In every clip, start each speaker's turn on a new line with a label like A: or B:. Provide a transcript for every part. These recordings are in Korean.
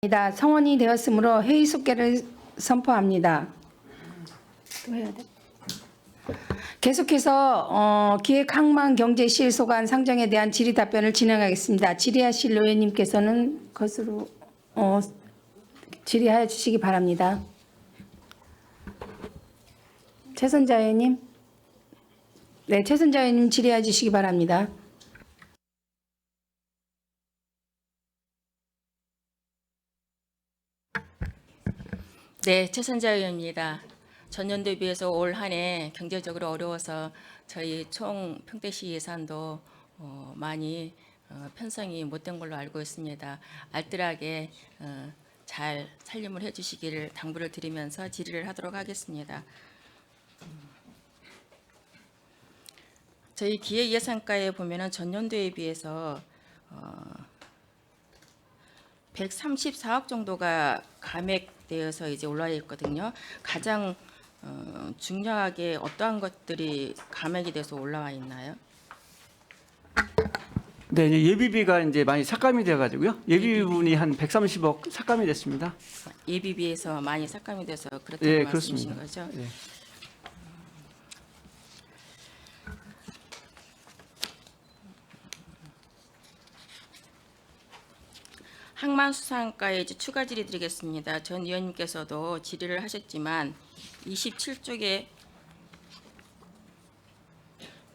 A: 성원이 되었으므로 회의 숙계를 선포합니다. 또 해야 돼? 계속해서 기획항만경제실소관 상정에 대한 질의 답변을 진행하겠습니다. 질의하실 의원님께서는 것으로 질의하여 주시기 바랍니다. 최선자 의원님. 네, 최선자 의원님 질의해 주시기 바랍니다.
B: 네, 최선자 의원입니다. 전년도에 비해서 올 한 해 경제적으로 어려워서 저희 총 평택시 예산도 많이 편성이 못된 걸로 알고 있습니다. 알뜰하게 잘 살림을 해주시기를 당부를 드리면서 질의를 하도록 하겠습니다. 저희 기획예산가에 보면은 전년도에 비해서 134억 정도가 감액되어서 이제 올라와 있거든요. 가장 중요하게 어떠한 것들이 감액이 돼서 올라와 있나요?
C: 네, 이제 예비비가 이제 많이 삭감이 돼가지고요. 예비 부분이 한 130억 삭감이 됐습니다.
B: 예비비에서 많이 삭감이 돼서 그렇다는
C: 예,
B: 말씀이신
C: 그렇습니다.
B: 거죠?
C: 예.
B: 항만수산가에 이제 추가 질의 드리겠습니다. 전 의원님께서도 질의를 하셨지만 27쪽에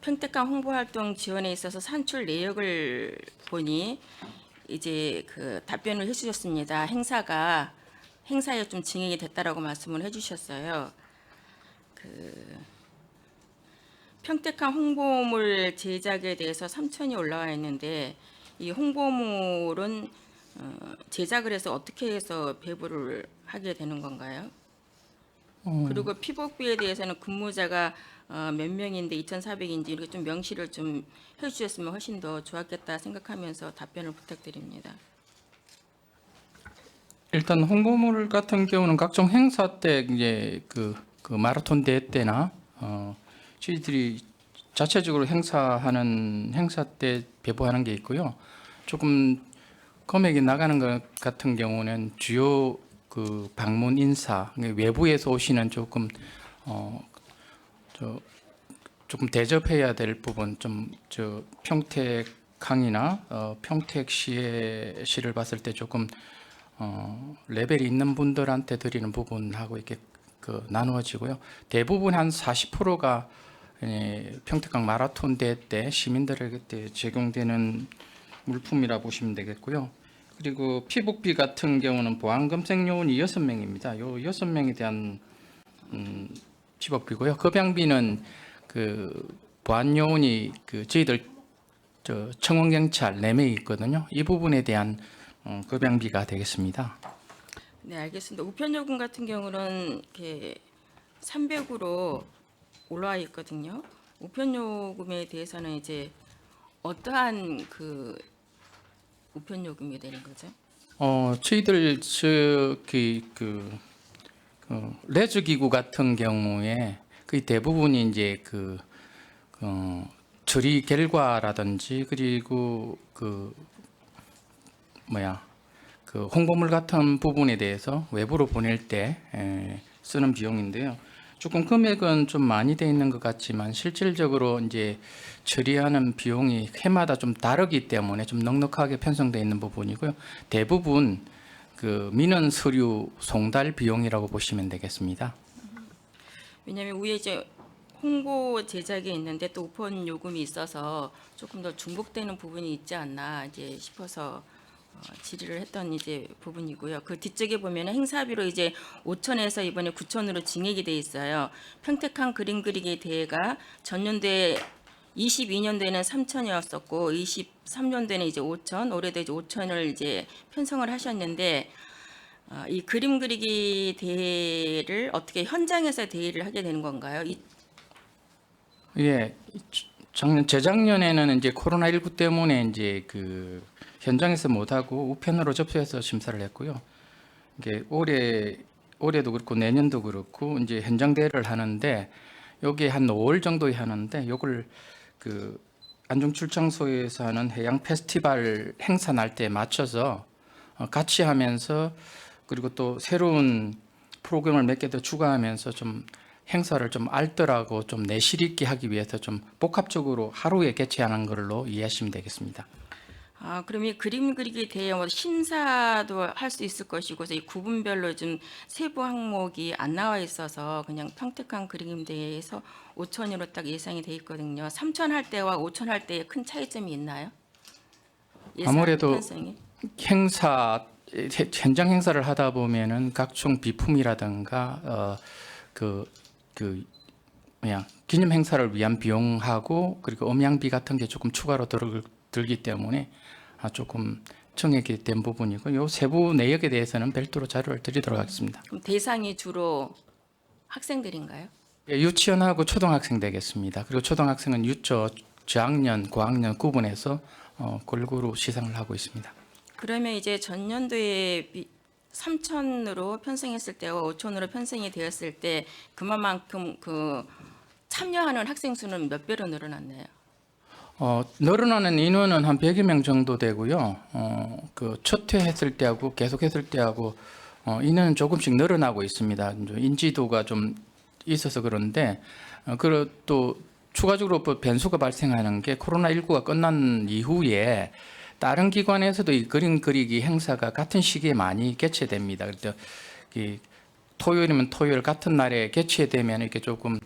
B: 평택항 홍보활동 지원에 있어서 산출 내역을 보니 이제 그 답변을 해주셨습니다. 행사에 좀 진행이 됐다라고 말씀을 해주셨어요. 그 평택항 홍보물 제작에 대해서 3천이 올라와 있는데 이 홍보물은 제작을 해서 어떻게 해서 배부를 하게 되는 건가요? 그리고 피복비에 대해서는 근무자가 몇 명인데 2,400인지 이렇게 좀 명시를 좀 해주셨으면 훨씬 더 좋았겠다 생각하면서 답변을 부탁드립니다.
D: 일단 홍보물 같은 경우는 각종 행사 때 이제 그 마라톤 대회 때나 저희들이 자체적으로 행사하는 행사 때 배부하는 게 있고요. 조금 금액이 나가는 것 같은 경우는 주요 그 방문 인사 외부에서 오시는 조금 조금 대접해야 될 부분 평택항이나 평택시를 봤을 때 조금 레벨이 있는 분들한테 드리는 부분하고 이렇게 나누어지고요. 대부분 한 40%가 평택항 마라톤 대회 때 시민들에게 제공되는 물품이라 보시면 되겠고요. 그리고 피복비 같은 경우는 보안검색 요원이 6명입니다. 요 6명에 대한 피복비고요. 급양비는 그 보안 요원이 저희들 청원경찰 4명이 있거든요. 이 부분에 대한 급양비가 되겠습니다.
B: 네, 알겠습니다. 우편요금 같은 경우는 이렇게 300으로 올라와 있거든요. 우편요금에 대해서는 이제 어떠한 그 우편요금이 되는 거죠?
D: 저희들 레저 기구 같은 경우에 거의 대부분이 이제 처리 결과라든지 그리고 홍보물 같은 부분에 대해서 외부로 보낼 때 쓰는 비용인데요. 조금 금액은 좀 많이 돼 있는 것 같지만 실질적으로 이제 처리하는 비용이 해마다 좀 다르기 때문에 좀 넉넉하게 편성되어 있는 부분이고요. 대부분 민원 서류 송달 비용이라고 보시면 되겠습니다.
B: 왜냐하면 위에 이제 홍보 제작에 있는데 또 우편 요금이 있어서 조금 더 중복되는 부분이 있지 않나 이제 싶어서 질의를 했던 이제 부분이고요. 그 뒤쪽에 보면 행사비로 이제 5천에서 이번에 9천으로 증액이 돼 있어요. 평택항 그림 그리기 대회가 전년도에 22년도에는 3천이었었고 23년도에는 이제 5천, 올해도 이제 5천을 이제 편성을 하셨는데 이 그림 그리기 대회를 어떻게 현장에서 대회를 하게 되는 건가요?
D: 예, 재작년에는 이제 코로나19 때문에 이제 현장에서 못하고 우편으로 접수해서 심사를 했고요. 이게 올해도 그렇고 내년도 그렇고 이제 현장 대회를 하는데 여기 한 5월 정도에 하는데 요걸 안중출장소에서 하는 해양 페스티벌 행사 날 때 맞춰서 같이 하면서 그리고 또 새로운 프로그램을 몇 개 더 추가하면서 좀 행사를 좀 알뜰하고 좀 내실 있게 하기 위해서 좀 복합적으로 하루에 개최하는 걸로 이해하시면 되겠습니다.
B: 그럼 이 그림 그리기 대회 뭐 심사도 할 수 있을 것이고 그래서 이 구분별로 좀 세부 항목이 안 나와 있어서 그냥 평택항 그림 대회에서 5천으로 딱 예상이 돼 있거든요. 3천 할 때와 5천 할 때에 큰 차이점이 있나요? 예산
D: 아무래도
B: 편성이?
D: 행사 현장 행사를 하다 보면은 각종 비품이라든가 그냥 기념 행사를 위한 비용하고 그리고 음향비 같은 게 조금 추가로 들기 때문에 조금 정액이 된 부분이고 요 세부 내역에 대해서는 별도로 자료를 드리도록 하겠습니다.
B: 그럼 대상이 주로 학생들인가요?
D: 예, 유치원하고 초등학생 되겠습니다. 그리고 초등학생은 유초, 저학년, 고학년 구분해서 골고루 시상을 하고 있습니다.
B: 그러면 이제 전년도에 3천으로 편성했을 때와 5천으로 편성이 되었을 때 그만큼 그 참여하는 학생 수는 몇 배로 늘어났나요?
D: 늘어나는 인원은 한 100여 명 정도 되고요. 그 첫 회 했을 때하고 계속했을 때하고 인원은 조금씩 늘어나고 있습니다. 이제 인지도가 좀 있어서 그런데 그리고 또 추가적으로 변수가 발생하는 게 코로나19가 끝난 이후에 다른 기관에서도 이 그림 그리기 행사가 같은 시기에 많이 개최됩니다. 그래서 토요일이면 토요일 같은 날에 개최되면 이렇게 조금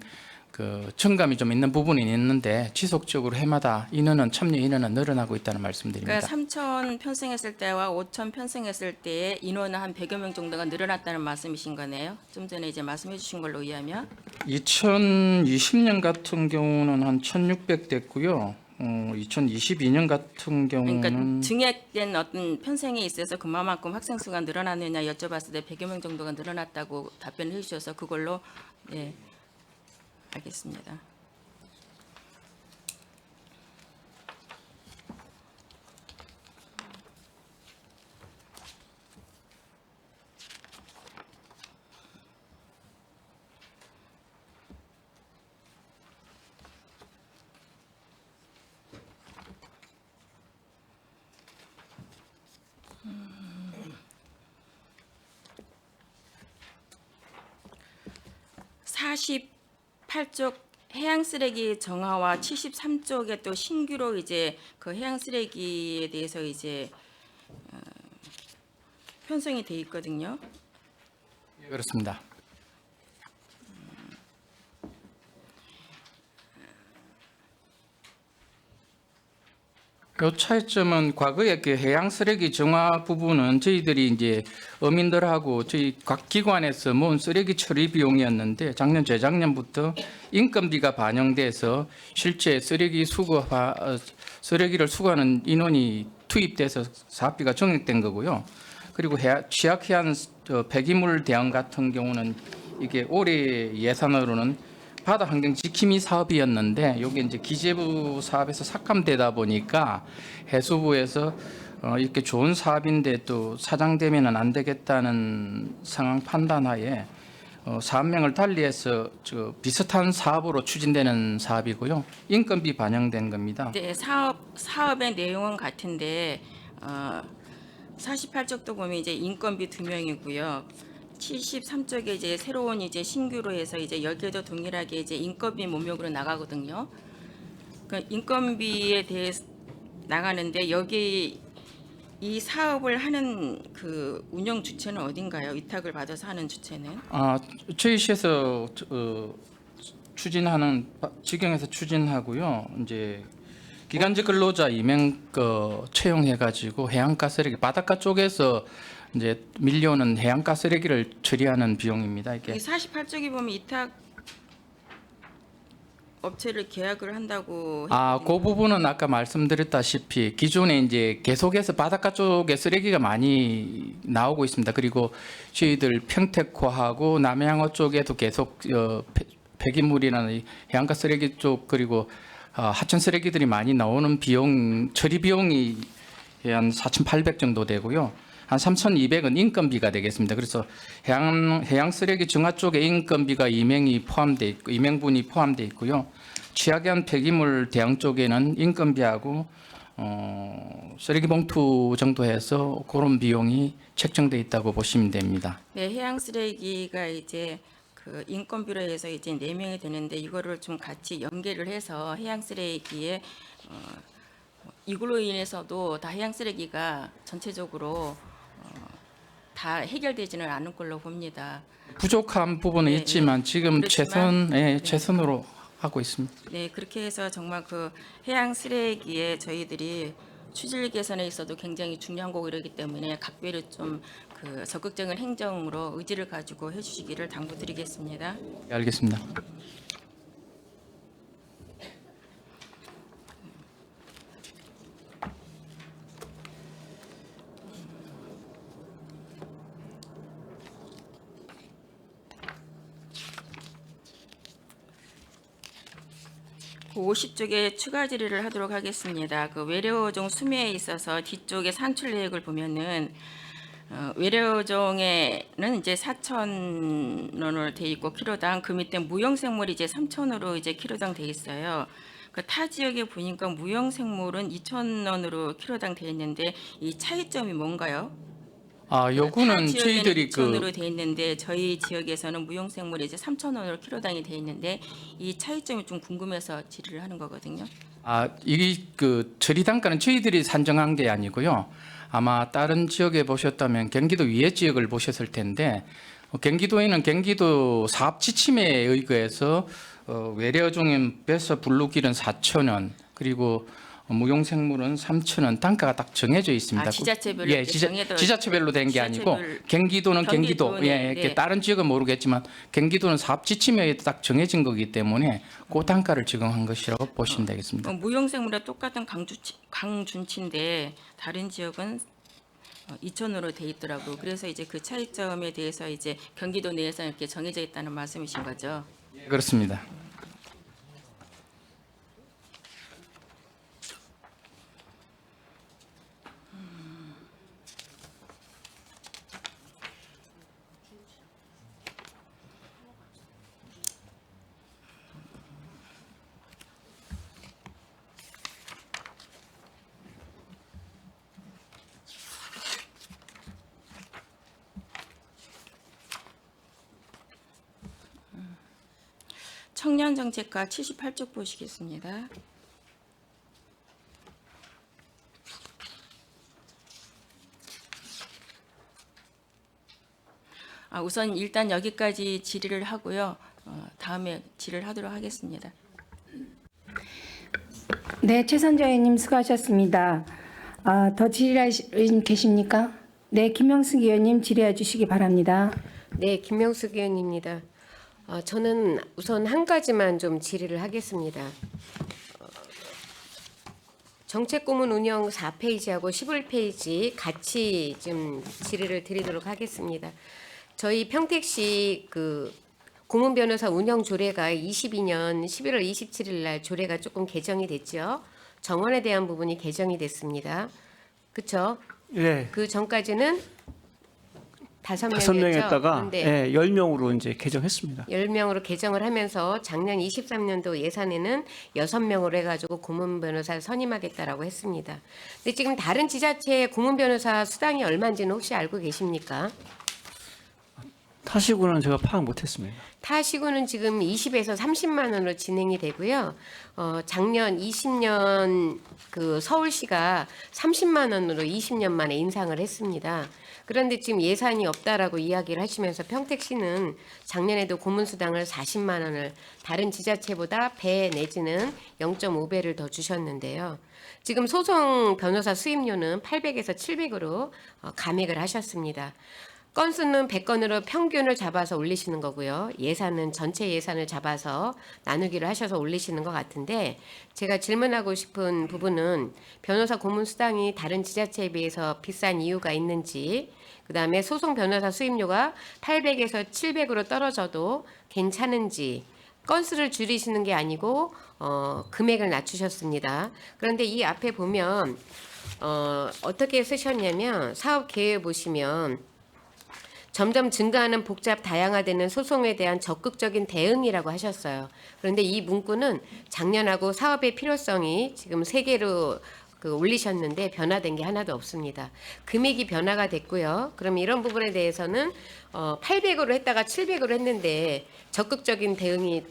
D: 그 증감이 좀 있는 부분이 있는데 지속적으로 해마다 참여 인원은 늘어나고 있다는 말씀드립니다.
B: 그러니까 3천 편성했을 때와 5천 편성했을 때의 인원은 한 100여 명 정도가 늘어났다는 말씀이신 거네요. 좀 전에 이제 말씀해 주신 걸로 의하면
D: 2020년 같은 경우는 한 1,600 됐고요. 2022년 같은 경우는
B: 그러니까 증액된 어떤 편성에 있어서 그만큼 학생 수가 늘어났느냐 여쭤봤을 때 100여 명 정도가 늘어났다고 답변을 해주셔서 그걸로 예 알겠습니다. 음. 48쪽 해양 쓰레기 정화와 73쪽에 또 신규로 이제 그 해양 쓰레기에 대해서 이제 편성이 돼 있거든요.
D: 그렇습니다. 요 차이점은 과거에 그 해양 쓰레기 정화 부분은 저희들이 이제 어민들하고 저희 각 기관에서 모은 쓰레기 처리 비용이었는데 작년 재작년부터 인건비가 반영돼서 실제 쓰레기를 수거하는 인원이 투입돼서 사업비가 정액된 거고요. 그리고 취약해양 폐기물 대응 같은 경우는 이게 올해 예산으로는 바다 환경 지킴이 사업이었는데 이게 이제 기재부 사업에서 삭감되다 보니까 해수부에서 이렇게 좋은 사업인데 또 사장되면은 안 되겠다는 상황 판단하에 사업명을 달리해서 비슷한 사업으로 추진되는 사업이고요. 인건비 반영된 겁니다.
B: 네, 사업의 내용은 같은데 48쪽도 보면 이제 인건비 2명이고요. 73쪽에 이제 새로운 이제 신규로 해서 이제 여기에도 동일하게 이제 인건비 목록으로 나가거든요. 그 인건비에 대해 나가는데 여기 이 사업을 하는 그 운영 주체는 어딘가요? 위탁을 받아서 하는 주체는?
D: 저희 시에서 추진하는 지경에서 추진하고요. 이제 기간제 근로자 2명 채용해가지고 해안가 쓰레기 바닷가 쪽에서 이제 밀려오는 해안가 쓰레기를 처리하는 비용입니다. 이게
B: 48쪽에 보면 위탁 업체를 계약을 한다고.
D: 그 부분은 아까 말씀드렸다시피 기존에 이제 계속해서 바닷가 쪽에 쓰레기가 많이 나오고 있습니다. 그리고 저희들 평택호하고 남해안호 쪽에도 계속 폐기물이나 해안가 쓰레기 쪽 그리고 하천 쓰레기들이 많이 나오는 처리 비용이 한 4,800 정도 되고요. 한 3,200은 인건비가 되겠습니다. 그래서 해양 쓰레기 정화 쪽에 인건비가 2명분이 포함되어 있고요. 취약한 폐기물 대응 쪽에는 인건비하고 쓰레기 봉투 정도 해서 그런 비용이 책정돼 있다고 보시면 됩니다.
B: 네, 해양 쓰레기가 이제 그 인건비로해서 이제 4명이 되는데 이거를 좀 같이 연계를 해서 해양 쓰레기에 이걸로 인해서도 다 해양 쓰레기가 전체적으로 다 해결되지는 않을 걸로 봅니다.
D: 부족한 부분은
B: 네,
D: 있지만 지금
B: 그렇지만,
D: 최선으로 하고 있습니다.
B: 네, 그렇게 해서 정말 그 해양 쓰레기에 저희들이 추질 개선에 있어도 굉장히 중요한 거고 이러기 때문에 각별히 좀 그 적극적인 행정으로 의지를 가지고 해주시기를 당부드리겠습니다.
D: 네, 알겠습니다.
B: 그 50쪽에 추가 질의를 하도록 하겠습니다. 그 외래어종 수매에 있어서 뒤쪽에 산출 내역을 보면은 외래어종에는 이제 4,000원으로 돼 있고 키로당 그 밑에 무용생물이 이제 3,000원으로 이제 키로당 돼 있어요. 그 타 지역에 보니까 무용생물은 2,000원으로 키로당 돼 있는데 이 차이점이 뭔가요?
D: 요거는 저희들이
B: 2,000원으로 돼 있는데 저희 지역에서는 무용생물이 이제 3,000원으로 키로당이 돼 있는데 이 차이점이 좀 궁금해서 질의를 하는 거거든요.
D: 이 그 처리 단가는 저희들이 산정한 게 아니고요. 아마 다른 지역에 보셨다면 경기도 위에 지역을 보셨을 텐데 경기도에는 경기도 사업 지침에 의거해서 외래어종인 벼서 블루길은 4,000원 그리고 무용생물은 3,000원 단가가 딱 정해져 있습니다.
B: 지자체별로
D: 예,
B: 이렇게 정해져
D: 지자체별로 된 게 아니고
B: 지자체별
D: 경기도는 경기도,
B: 경기도네,
D: 이렇게
B: 네.
D: 다른 지역은 모르겠지만 경기도는 사업 지침에 딱 정해진 거기 때문에 그 단가를 적용한 것이라고 보시면 되겠습니다.
B: 무용생물과 똑같은 강준치인데 다른 지역은 2,000원으로 돼 있더라고요. 그래서 이제 그 차이점에 대해서 이제 경기도 내에서 이렇게 정해져 있다는 말씀이신 거죠.
D: 그렇습니다.
B: 청년 정책과 78쪽 보시겠습니다. 우선 일단 여기까지 질의를 하고요. 다음에 질의를 하도록 하겠습니다.
A: 네, 최선자 의원님 수고하셨습니다. 더 질의할 의원 계십니까? 네, 김명숙 의원님 질의해 주시기 바랍니다.
E: 네, 김명숙 의원입니다. 저는 우선 한 가지만 좀 질의를 하겠습니다. 정책고문 운영 4페이지하고 11페이지 같이 좀 질의를 드리도록 하겠습니다. 저희 평택시 그 고문 변호사 운영 조례가 22년 11월 27일 날 조례가 조금 개정이 됐죠. 정원에 대한 부분이 개정이 됐습니다. 그렇죠?
C: 네.
E: 그 전까지는 5명이었죠.
C: 5명 했다가
E: 그런데
C: 10명으로 이제 개정했습니다.
E: 10명으로 개정을 하면서 작년 23년도 예산에는 6명으로 해가지고 고문 변호사를 선임하겠다라고 했습니다. 근데 지금 다른 지자체의 고문 변호사 수당이 얼마인지는 혹시 알고 계십니까?
C: 타시고는 제가 파악 못했습니다.
E: 타시고는 지금 20에서 30만 원으로 진행이 되고요. 작년 20년 그 서울시가 30만 원으로 20년 만에 인상을 했습니다. 그런데 지금 예산이 없다라고 이야기를 하시면서 평택시는 작년에도 고문수당을 40만 원을 다른 지자체보다 배 내지는 0.5배를 더 주셨는데요. 지금 소송 변호사 수임료는 800에서 700으로 감액을 하셨습니다. 건수는 100건으로 평균을 잡아서 올리시는 거고요. 예산은 전체 예산을 잡아서 나누기를 하셔서 올리시는 것 같은데 제가 질문하고 싶은 부분은 변호사 고문 수당이 다른 지자체에 비해서 비싼 이유가 있는지, 그다음에 소송 변호사 수임료가 800에서 700으로 떨어져도 괜찮은지, 건수를 줄이시는 게 아니고 금액을 낮추셨습니다. 그런데 이 앞에 보면 어떻게 쓰셨냐면 사업 계획 보시면 점점 증가하는 복잡 다양화되는 소송에 대한 적극적인 대응이라고 하셨어요. 그런데 이 문구는 작년하고 사업의 필요성이 지금 세 개로 올리셨는데 변화된 게 하나도 없습니다. 금액이 변화가 됐고요. 그럼 이런 부분에 대해서는 800으로 했다가 700으로 했는데 적극적인 대응이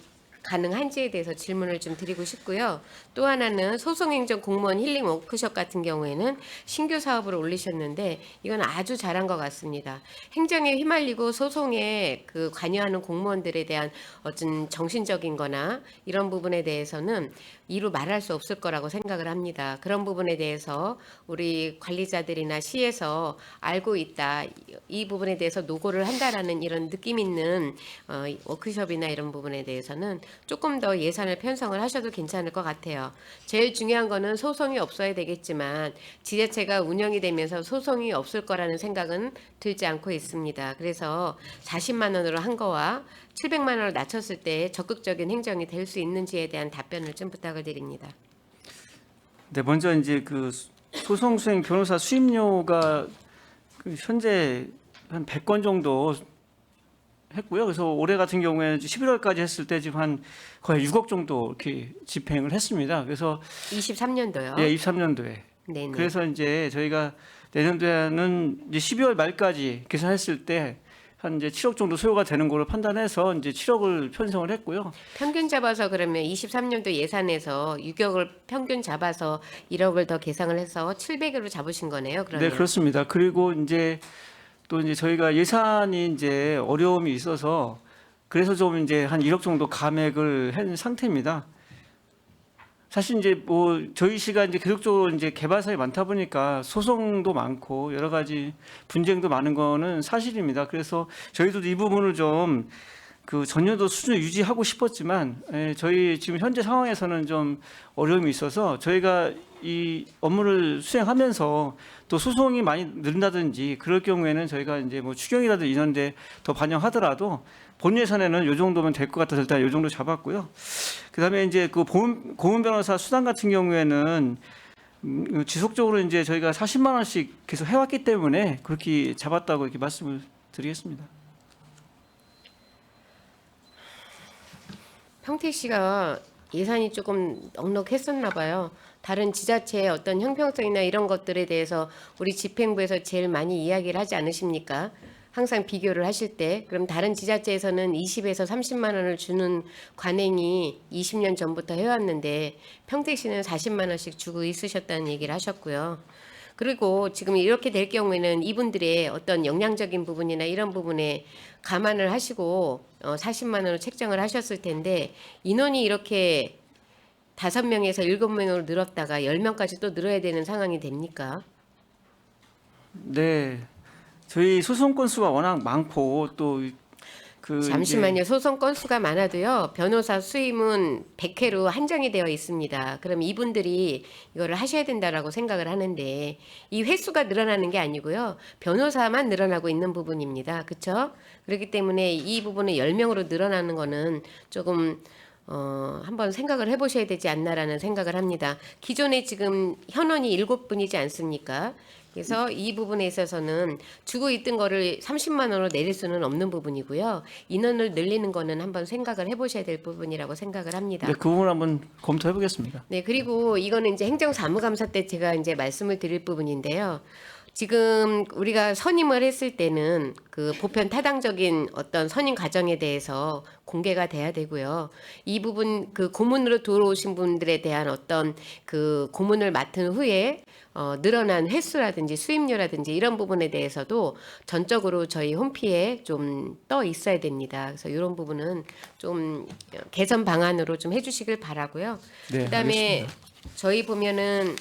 E: 가능한지에 대해서 질문을 좀 드리고 싶고요. 또 하나는 소송행정 공무원 힐링 워크숍 같은 경우에는 신규 사업을 올리셨는데 이건 아주 잘한 것 같습니다. 행정에 휘말리고 소송에 관여하는 공무원들에 대한 어떤 정신적인 거나 이런 부분에 대해서는 이루 말할 수 없을 거라고 생각을 합니다. 그런 부분에 대해서 우리 관리자들이나 시에서 알고 있다. 이 부분에 대해서 노고를 한다라는 이런 느낌 있는 워크숍이나 이런 부분에 대해서는 조금 더 예산을 편성을 하셔도 괜찮을 것 같아요. 제일 중요한 거는 소송이 없어야 되겠지만 지자체가 운영이 되면서 소송이 없을 거라는 생각은 들지 않고 있습니다. 그래서 40만 원으로 한 거와 700만 원을 낮췄을 때 적극적인 행정이 될 수 있는지에 대한 답변을 좀 부탁을 드립니다.
C: 네, 먼저 이제 그 소송 수행 변호사 수임료가 현재 한 100건 정도 했고요. 그래서 올해 같은 경우에는 11월까지 했을 때 지금 한 거의 6억 정도 이렇게 집행을 했습니다. 그래서
E: 23년도요.
C: 예, 23년도에.
E: 네네.
C: 그래서 이제 저희가 내년도에는 이제 12월 말까지 계산했을 때 한 이제 7억 정도 소요가 되는 걸로 판단해서 이제 7억을 편성을 했고요.
E: 평균 잡아서 그러면 23년도 예산에서 6억을 평균 잡아서 1억을 더 계상을 해서 700으로 잡으신 거네요. 그러면.
C: 네, 그렇습니다. 그리고 이제 또 이제 저희가 예산이 이제 어려움이 있어서 그래서 좀 이제 한 1억 정도 감액을 한 상태입니다. 사실 이제 뭐 저희 시가 이제 계속적으로 이제 개발 사업이 많다 보니까 소송도 많고 여러 가지 분쟁도 많은 거는 사실입니다. 그래서 저희도 이 부분을 좀 그 전년도 수준을 유지하고 싶었지만 저희 지금 현재 상황에서는 좀 어려움이 있어서 저희가 이 업무를 수행하면서 또 소송이 많이 늘는다든지 그럴 경우에는 저희가 이제 뭐 추경이라든지 이런데 더 반영하더라도 본 예산에는 이 정도면 될 것 같아서 일단 이 정도 잡았고요. 그다음에 이제 그 고문 변호사 수당 같은 경우에는 지속적으로 이제 저희가 40만 원씩 계속 해왔기 때문에 그렇게 잡았다고 이렇게 말씀을 드리겠습니다.
E: 평택 씨가 예산이 조금 넉넉했었나 봐요. 다른 지자체의 어떤 형평성이나 이런 것들에 대해서 우리 집행부에서 제일 많이 이야기를 하지 않으십니까? 항상 비교를 하실 때 그럼 다른 지자체에서는 20에서 30만 원을 주는 관행이 20년 전부터 해왔는데 평택시는 40만 원씩 주고 있으셨다는 얘기를 하셨고요. 그리고 지금 이렇게 될 경우에는 이분들의 어떤 역량적인 부분이나 이런 부분에 감안을 하시고 40만 원으로 책정을 하셨을 텐데 인원이 이렇게 5명에서 7명으로 늘었다가 10명까지 또 늘어야 되는 상황이 됩니까?
C: 네, 저희 소송 건수가 워낙 많고 또
E: 잠시만요. 소송 건수가 많아도요. 변호사 수임은 100회로 한정이 되어 있습니다. 그럼 이분들이 이거를 하셔야 된다라고 생각을 하는데 이 횟수가 늘어나는 게 아니고요. 변호사만 늘어나고 있는 부분입니다. 그렇죠? 그렇기 때문에 이 부분을 10명으로 늘어나는 거는 조금 한번 생각을 해보셔야 되지 않나라는 생각을 합니다. 기존에 지금 현원이 7분이지 않습니까? 그래서 이 부분에 있어서는 주고 있던 거를 30만 원으로 내릴 수는 없는 부분이고요. 인원을 늘리는 거는 한번 생각을 해보셔야 될 부분이라고 생각을 합니다.
C: 네, 그 부분 한번 검토해 보겠습니다.
E: 네, 그리고 이거는 이제 행정사무감사 때 제가 이제 말씀을 드릴 부분인데요. 지금 우리가 선임을 했을 때는 그 보편 타당적인 어떤 선임 과정에 대해서 공개가 돼야 되고요. 이 부분 그 고문으로 들어오신 분들에 대한 어떤 그 고문을 맡은 후에 늘어난 횟수라든지 수임료라든지 이런 부분에 대해서도 전적으로 저희 홈피에 좀 떠 있어야 됩니다. 그래서 이런 부분은 좀 개선 방안으로 좀 해주시길 바라고요.
C: 네,
E: 그다음에
C: 알겠습니다.
E: 저희 보면은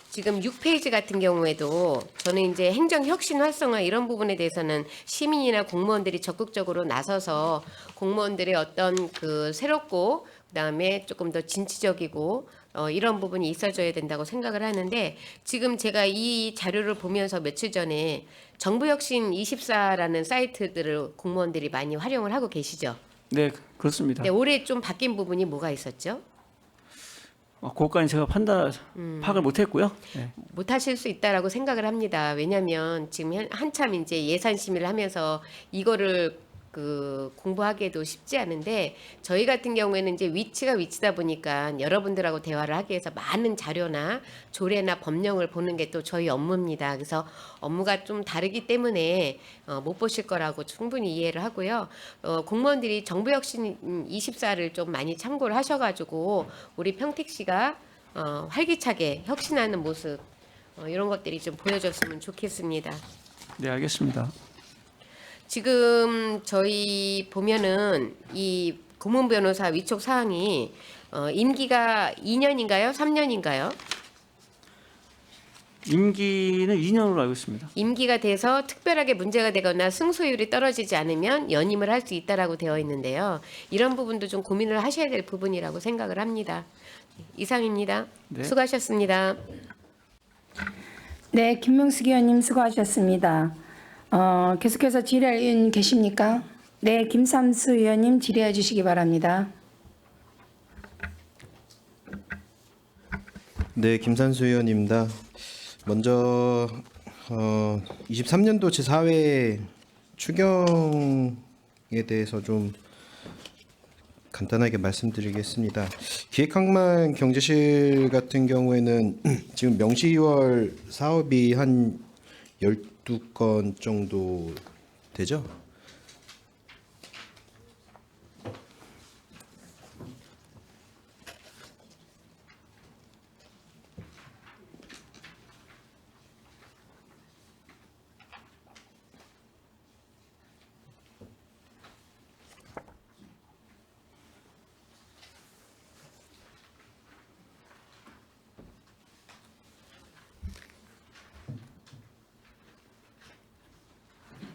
E: 지금 6페이지 같은 경우에도 저는 이제 행정 혁신 활성화 이런 부분에 대해서는 시민이나 공무원들이 적극적으로 나서서 공무원들의 어떤 그 새롭고 그다음에 조금 더 진취적이고 이런 부분이 있어줘야 된다고 생각을 하는데 지금 제가 이 자료를 보면서 며칠 전에 정부혁신24라는 사이트들을 공무원들이 많이 활용을 하고 계시죠.
C: 네, 그렇습니다.
E: 네, 올해 좀 바뀐 부분이 뭐가 있었죠?
C: 그것까지 제가 파악을 못했고요. 네.
E: 못하실 수 있다라고 생각을 합니다. 왜냐하면 지금 한참 이제 예산 심의를 하면서 이거를 그 공부하기에도 쉽지 않은데 저희 같은 경우에는 이제 위치가 위치다 보니까 여러분들하고 대화를 하기 위해서 많은 자료나 조례나 법령을 보는 게 또 저희 업무입니다. 그래서 업무가 좀 다르기 때문에 못 보실 거라고 충분히 이해를 하고요. 공무원들이 정부혁신 24를 좀 많이 참고를 하셔가지고 우리 평택시가 활기차게 혁신하는 모습 이런 것들이 좀 보여줬으면 좋겠습니다.
C: 네, 알겠습니다.
E: 지금 저희 보면은 이 고문 변호사 위촉 사항이 임기가 2년인가요? 3년인가요?
C: 임기는 2년으로 알고 있습니다.
E: 임기가 돼서 특별하게 문제가 되거나 승소율이 떨어지지 않으면 연임을 할 수 있다라고 되어 있는데요. 이런 부분도 좀 고민을 하셔야 될 부분이라고 생각을 합니다. 이상입니다.
C: 네.
E: 수고하셨습니다.
A: 네, 김명숙 의원님 수고하셨습니다. 계속해서 질의할 의원 계십니까? 네, 김삼수 의원님 질의해 주시기 바랍니다.
F: 네, 김산수 의원입니다. 먼저 23년도 제4회 추경에 대해서 좀 간단하게 말씀드리겠습니다. 기획항만 경제실 같은 경우에는 지금 명시월 사업이 한 12건 정도 되죠?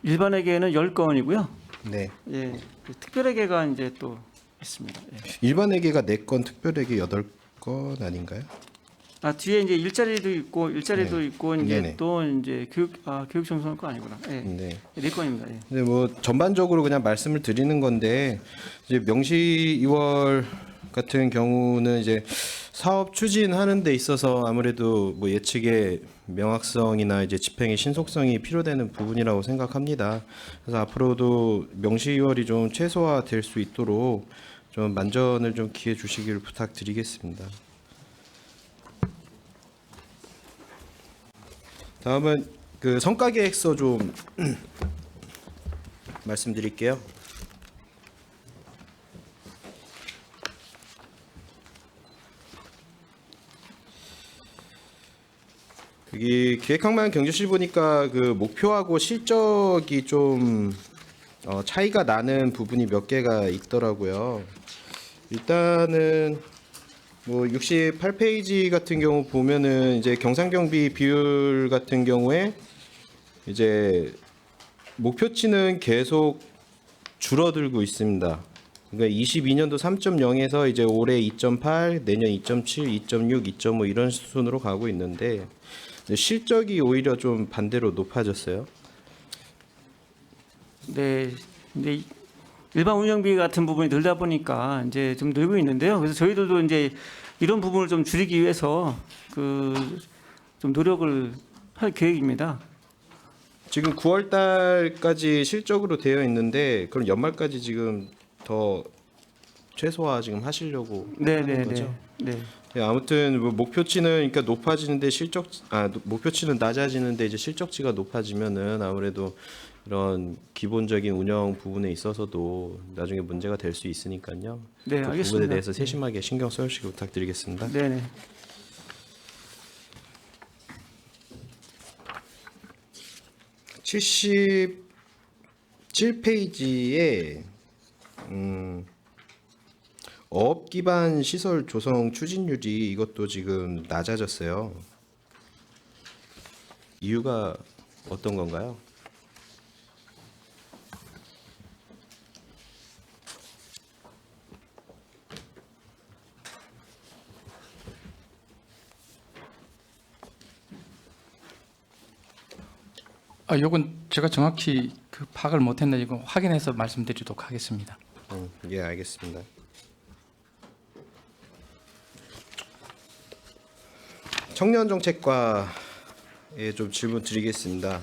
C: 일반회계는 10건이고요.
F: 네.
C: 예, 그 특별회계가 이제 또 있습니다. 예.
F: 일반회계가 4건, 특별회계 8건 아닌가요?
C: 아, 뒤에 이제 일자리도 있고
F: 네.
C: 있고 이제
F: 네네.
C: 또 이제 교육 청소년 거 아니구나. 예.
F: 네.
C: 4건입니다. 예.
F: 네, 뭐 전반적으로 그냥 말씀을 드리는 건데 이제 명시 2월 같은 경우는 이제 사업 추진하는 데 있어서 아무래도 뭐 예측의 명확성이나 이제 집행의 신속성이 필요되는 부분이라고 생각합니다. 그래서 앞으로도 명시 2월이 좀 최소화될 수 있도록 좀 만전을 좀 기해 주시길 부탁드리겠습니다. 다음은 그 성과 계획서 좀 말씀드릴게요. 여기 기획항만 경제실 보니까 그 목표하고 실적이 좀 차이가 나는 부분이 몇 개가 있더라고요. 일단은 뭐 68페이지 같은 경우 보면은 이제 경상경비 비율 같은 경우에 이제 목표치는 계속 줄어들고 있습니다. 그러니까 22년도 3.0에서 이제 올해 2.8, 내년 2.7, 2.6, 2.5 이런 수준으로 가고 있는데 실적이 오히려 좀 반대로 높아졌어요.
C: 네. 근데 일반 운영비 같은 부분이 늘다 보니까 이제 좀 늘고 있는데요. 그래서 저희들도 이제 이런 부분을 좀 줄이기 위해서 그 좀 노력을 할 계획입니다.
F: 지금 9월 달까지 실적으로 되어 있는데 그럼 연말까지 지금 더 최소화 지금 하시려고 하는 거죠?
C: 네.
F: 네, 아무튼 뭐 목표치는 그러니까 높아지는데 목표치는 낮아지는데 이제 실적치가 높아지면은 아무래도 이런 기본적인 운영 부분에 있어서도 나중에 문제가 될 수 있으니까요.
C: 네,
F: 그
C: 알겠습니다.
F: 부분에 대해서 세심하게 신경 써주시기 부탁드리겠습니다.
C: 네.
F: 77페이지에 어업 기반 시설 조성 추진율이 이것도 지금 낮아졌어요. 이유가 어떤 건가요?
D: 요건 제가 정확히 그 파악을 못했는데 이거 확인해서 말씀드리도록 하겠습니다.
F: 예, 알겠습니다. 청년 정책과에 좀 질문 드리겠습니다.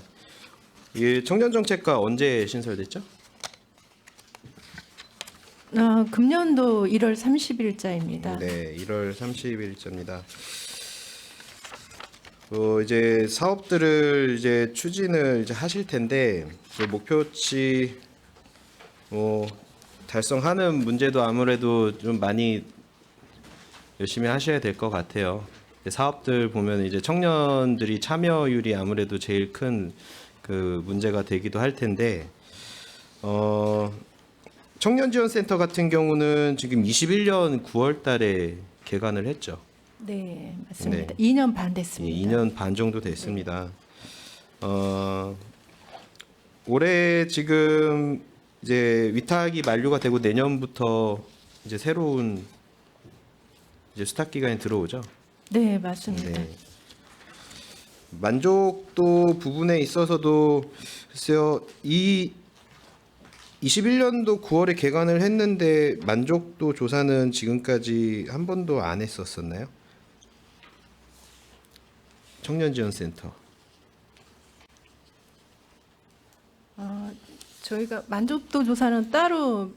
F: 이 청년 정책과 언제 신설됐죠?
G: 금년도 1월 30일자입니다.
F: 네, 1월 30일자입니다. 이제 사업들을 이제 추진을 이제 하실 텐데 그 목표치 달성하는 문제도 아무래도 좀 많이 열심히 하셔야 될 것 같아요. 사업들 보면 이제 청년들이 참여율이 아무래도 제일 큰 그 문제가 되기도 할 텐데 청년지원센터 같은 경우는 지금 21년 9월달에 개관을 했죠.
G: 네, 맞습니다.
F: 네.
G: 2년 반 됐습니다.
F: 2년 반 정도 됐습니다. 올해 지금 이제 위탁이 만료가 되고 내년부터 이제 새로운 이제 수탁 기간이 들어오죠.
G: 네, 맞습니다.
F: 네. 만족도 부분에 있어서도 글쎄요, 이 21년도 9월에 개관을 했는데 만족도 조사는 지금까지 한 번도 안 했었었나요? 청년지원센터.
G: 저희가 만족도 조사는 따로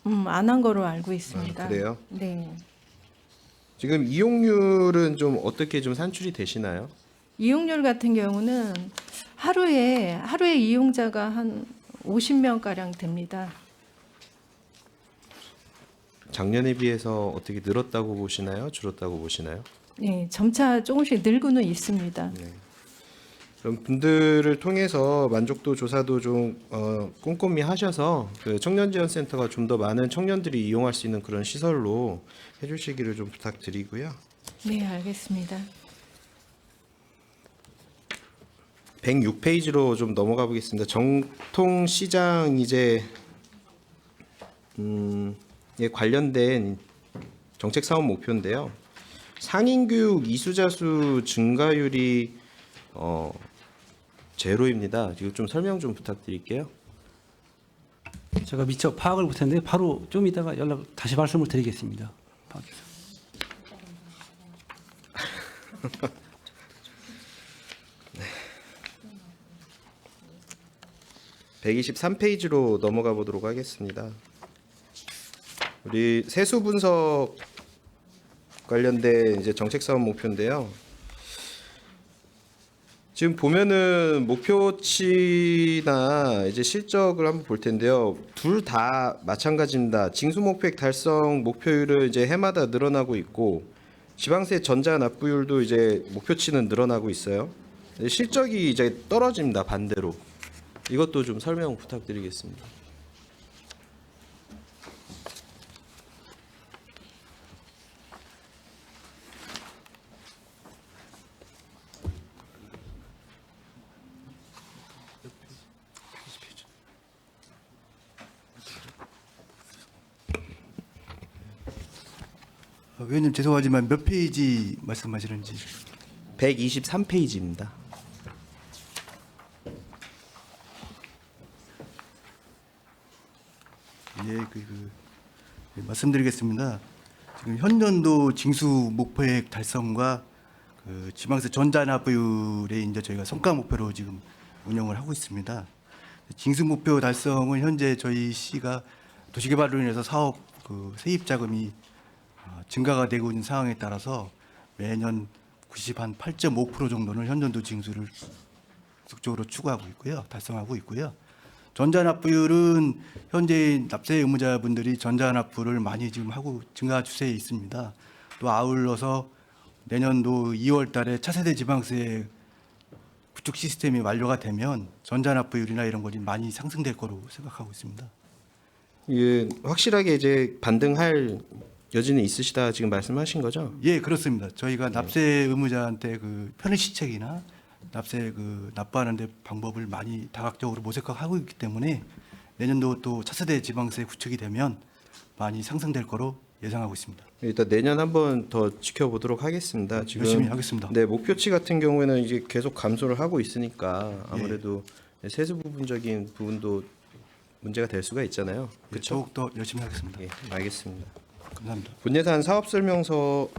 G: 안 한 거로 알고 있습니다.
F: 그래요?
G: 네.
F: 지금 이용률은 좀 어떻게 좀 산출이 되시나요?
G: 이용률 같은 경우는 하루에 이용자가 한 50명 가량 됩니다.
F: 작년에 비해서 어떻게 늘었다고 보시나요? 줄었다고 보시나요?
G: 네, 점차 조금씩 늘고는 있습니다.
F: 그런 분들을 통해서 만족도 조사도 좀 꼼꼼히 하셔서 그 청년지원센터가 좀 더 많은 청년들이 이용할 수 있는 그런 시설로 해주시기를 좀 부탁드리고요.
G: 네, 알겠습니다.
F: 106페이지로 좀 넘어가 보겠습니다. 정통시장 이제 에 관련된 정책 사업 목표인데요. 상인교육 이수자수 증가율이 제로입니다. 이거 좀 설명 좀 부탁드릴게요.
H: 제가 미처 파악을 못했는데 바로 좀 이따가 다시 말씀을 드리겠습니다. 파악해서.
F: 123페이지로 넘어가 보도록 하겠습니다. 우리 세수 분석 관련된 이제 정책 사업 목표인데요. 지금 보면은 목표치나 이제 실적을 한번 볼 텐데요. 둘 다 마찬가지입니다. 징수 목표액 달성 목표율은 이제 해마다 늘어나고 있고 지방세 전자 납부율도 이제 목표치는 늘어나고 있어요. 실적이 이제 떨어집니다. 반대로. 이것도 좀 설명 부탁드리겠습니다.
I: 의원님 죄송하지만 몇 페이지 말씀하시는지.
F: 123페이지입니다.
I: 예, 말씀드리겠습니다. 지금 현년도 징수 목표액 달성과 그 지방세 전자납부율에 이제 저희가 성과 목표로 지금 운영을 하고 있습니다. 징수 목표 달성은 현재 저희 시가 도시개발로 인해서 사업 그 세입 자금이 증가가 되고 있는 상황에 따라서 매년 8.5% 정도는 현년도 징수를 속적으로 추구하고 있고요, 달성하고 있고요. 전자납부율은 현재 납세 의무자분들이 전자납부를 많이 지금 하고 증가 추세에 있습니다. 또 아울러서 내년도 2월달에 차세대 지방세 구축 시스템이 완료가 되면 전자납부율이나 이런 것이 많이 상승될 거로 생각하고 있습니다.
F: 예, 확실하게 이제 반등할 여지는 있으시다 지금 말씀하신 거죠?
I: 예, 그렇습니다. 저희가 납세 의무자한테 그 편의시책이나 납세 그 납부하는데 방법을 많이 다각적으로 모색하고 있기 때문에 내년도 또 차세대 지방세 구축이 되면 많이 상승될 거로 예상하고 있습니다.
F: 일단 내년 한번 더 지켜보도록 하겠습니다. 지금
I: 열심히 하겠습니다.
F: 네, 목표치 같은 경우에는 이제 계속 감소를 하고 있으니까 아무래도 세수 부분적인 부분도 문제가 될 수가 있잖아요.
I: 예,
F: 그렇죠?
I: 더욱더 열심히 하겠습니다.
F: 예, 알겠습니다.
I: 감사합니다.
F: 본예산 사업 설명서로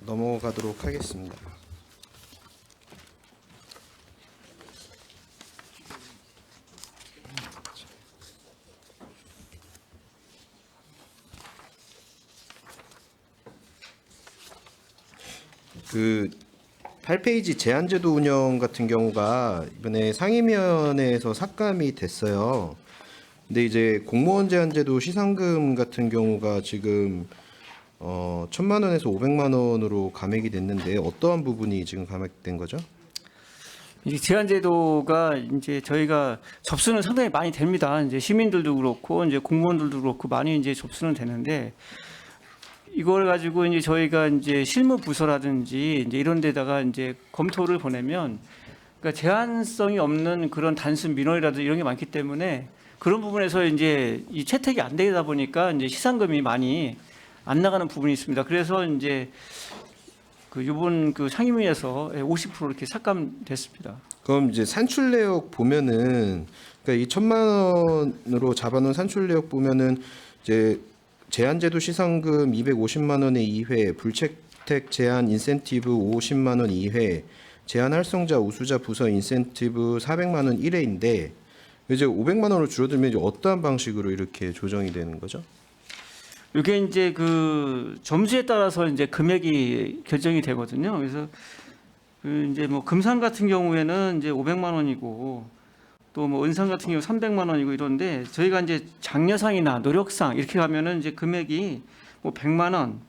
F: 넘어가도록 하겠습니다. 그 8페이지 제한제도 운영 같은 경우가 이번에 상임위원회에서 삭감이 됐어요. 근데 이제 공무원 제한제도 시상금 같은 경우가 지금 1,000만 원에서 500만 원으로 감액이 됐는데 어떠한 부분이 지금 감액된 거죠?
C: 이 제한제도가 이제 저희가 접수는 상당히 많이 됩니다. 이제 시민들도 그렇고 이제 공무원들도 그렇고 많이 이제 접수는 되는데 이걸 가지고 이제 저희가 이제 실무 부서라든지 이제 이런 데다가 이제 검토를 보내면 그러니까 제한성이 없는 그런 단순 민원이라든지 이런 게 많기 때문에 그런 부분에서 이제 이 채택이 안 되다 보니까 이제 시상금이 많이 안 나가는 부분이 있습니다. 그래서 이제 그 이번 그 상임위에서 50% 이렇게 삭감됐습니다.
F: 그럼 이제 산출 내역 보면은 그러니까 이 1,000만 원으로 잡아놓은 산출 내역 보면은 이제 제한제도 시상금 250만 원의 2회, 불채택 제한 인센티브 50만 원 2회, 제한 활성자 우수자 부서 인센티브 400만 원 1회인데 이제 500만 원으로 줄어들면 이제 어떠한 방식으로 이렇게 조정이 되는 거죠?
C: 이게 이제 그 점수에 따라서 이제 금액이 결정이 되거든요. 그래서 그 이제 뭐 금상 같은 경우에는 이제 500만 원이고 또 뭐 은상 같은 경우 300만 원이고 이런데 저희가 이제 장려상이나 노력상 이렇게 가면은 이제 금액이 뭐 100만 원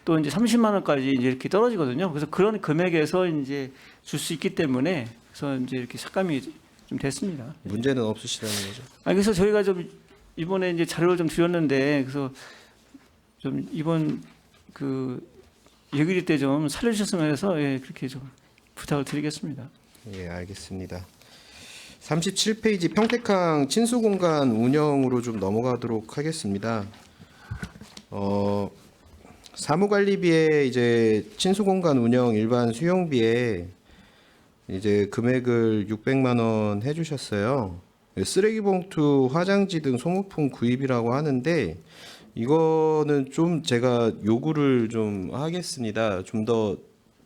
C: 또 이제 30만 원까지 이제 이렇게 떨어지거든요. 그래서 그런 금액에서 이제 줄 수 있기 때문에 그래서 이제 이렇게 삭감이 좀 됐습니다.
F: 문제는 없으시다는 거죠?
C: 아니 그래서 저희가 좀 이번에 이제 자료를 좀 드렸는데 그래서 좀 이번 그 예결위 때 좀 살려주셨으면 해서 그렇게 좀 부탁을 드리겠습니다.
F: 예, 알겠습니다. 37페이지 평택항 친수공간 운영으로 좀 넘어가도록 하겠습니다. 사무관리비에 이제 친수공간 운영 일반 수용비에 이제 금액을 600만 원 해주셨어요. 쓰레기 봉투, 화장지 등 소모품 구입이라고 하는데 이거는 좀 제가 요구를 좀 하겠습니다. 좀 더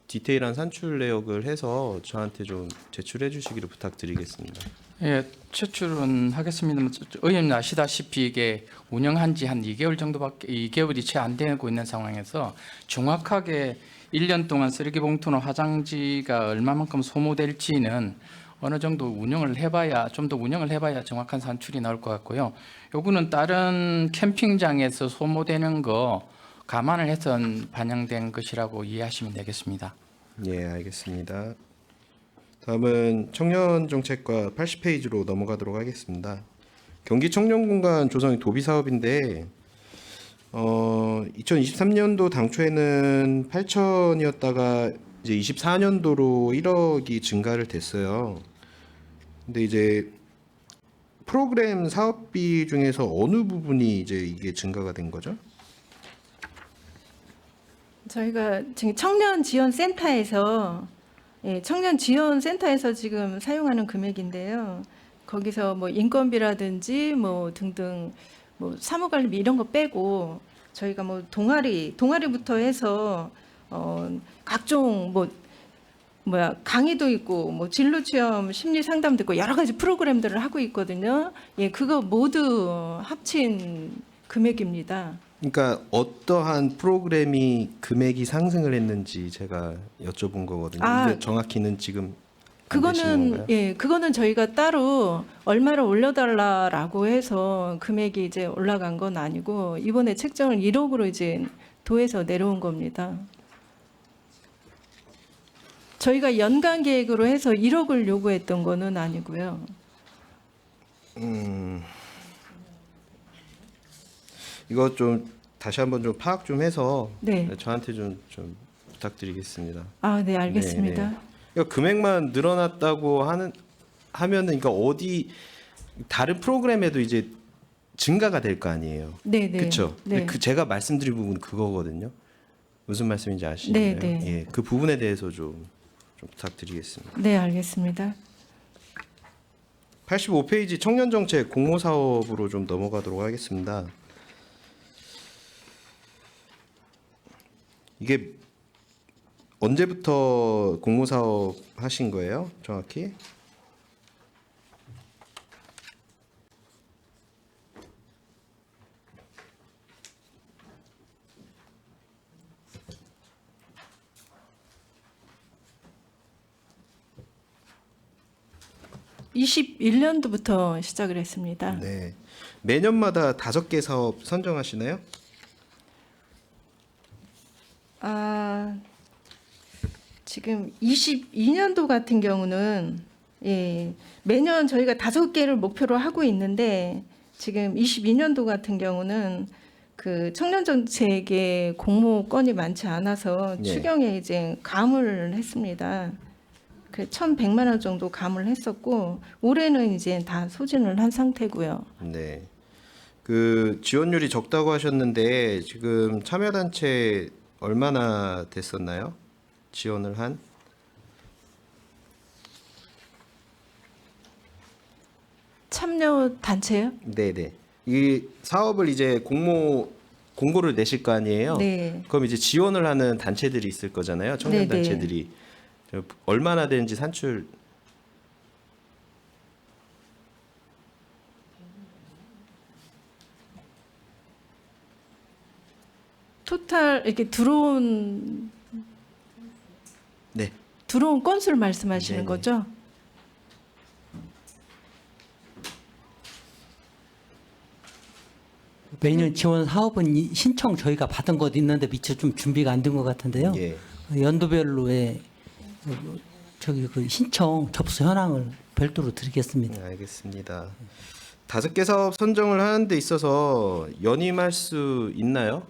F: 디테일한 산출 내역을 해서 저한테 좀 제출해 주시기를 부탁드리겠습니다.
D: 예, 제출은 하겠습니다만 의원님 아시다시피 이게 운영한 지 한 2개월 정도밖에 2개월이 채 안 되고 있는 상황에서 정확하게 1년 동안 쓰레기 봉투나 화장지가 얼마만큼 소모될지는 어느 정도 운영을 해봐야 좀 더 운영을 해봐야 정확한 산출이 나올 것 같고요. 요거는 다른 캠핑장에서 소모되는 거 감안을 해서 반영된 것이라고 이해하시면 되겠습니다.
F: 예, 알겠습니다. 다음은 청년정책과 80페이지로 넘어가도록 하겠습니다. 경기 청년공간 조성이 도비 사업인데 2023년도 당초에는 8천이었다가 이제 24년도로 1억이 증가를 됐어요. 근데 이제 프로그램 사업비 중에서 어느 부분이 이제 이게 증가가 된 거죠?
G: 저희가 지금 청년 지원 센터에서 청년 지원 센터에서 지금 사용하는 금액인데요. 거기서 뭐 인건비라든지 뭐 등등 뭐 사무관리비 이런 거 빼고 저희가 뭐 동아리부터 해서 각종 강의도 있고 뭐 진로 체험, 심리 상담도 있고 여러 가지 프로그램들을 하고 있거든요. 예, 그거 모두 합친 금액입니다.
F: 그러니까 어떠한 프로그램이 금액이 상승을 했는지 제가 여쭤본 거거든요. 근데 정확히는 지금 안 되시는 건가요?
G: 그거는 저희가 따로 얼마를 올려달라라고 해서 금액이 이제 올라간 건 아니고 이번에 책정을 1억으로 이제 도에서 내려온 겁니다. 저희가 연간 계획으로 해서 1억을 요구했던 거는 아니고요.
F: 이거 좀 다시 한번 좀 파악 좀 해서
G: 네.
F: 저한테 좀 부탁드리겠습니다.
G: 아, 네, 알겠습니다.
F: 네. 그러니까 금액만 늘어났다고 하면은 그러니까 어디 다른 프로그램에도 이제 증가가 될 거 아니에요.
G: 네, 네.
F: 그렇죠.
G: 네.
F: 그 제가 말씀드린 부분 그거거든요. 무슨 말씀인지 아시나요?
G: 네, 네.
F: 예, 그 부분에 대해서 좀 부탁드리겠습니다.
G: 네, 알겠습니다.
F: 85페이지 청년정책 공모사업으로 좀 넘어가도록 하겠습니다. 이게 언제부터 공모사업 하신 거예요? 정확히?
G: 21년도부터 시작을 했습니다.
F: 네. 매년마다 5개 사업 선정하시나요?
G: 지금 22년도 같은 경우는 매년 저희가 5개를 목표로 하고 있는데 지금 22년도 같은 경우는 그 청년 정책의 공모건이 많지 않아서
F: 네.
G: 추경에 이제 감을 했습니다. 그 1,100만 원 정도 감을 했었고 올해는 이제 다 소진을 한 상태고요.
F: 네. 그 지원율이 적다고 하셨는데 지금 참여단체 얼마나 됐었나요? 지원을 한?
G: 참여 단체요?
F: 네네. 이 사업을 이제 공고를 내실 거 아니에요?
G: 네.
F: 그럼 이제 지원을 하는 단체들이 있을 거잖아요. 청년
G: 네네.
F: 단체들이. 얼마나 되는지 산출.
G: 토탈 이렇게 들어온
F: 네.
G: 건수를 말씀하시는
F: 네네.
G: 거죠?
H: 매년 지원 사업은 신청 저희가 받은 것 있는데 미처 좀 준비가 안 된 것 같은데요.
F: 예.
H: 연도별로의 저기 그 신청 접수 현황을 별도로 드리겠습니다.
F: 네, 알겠습니다. 5개 사업 선정을 하는 데 있어서 연임할 수 있나요?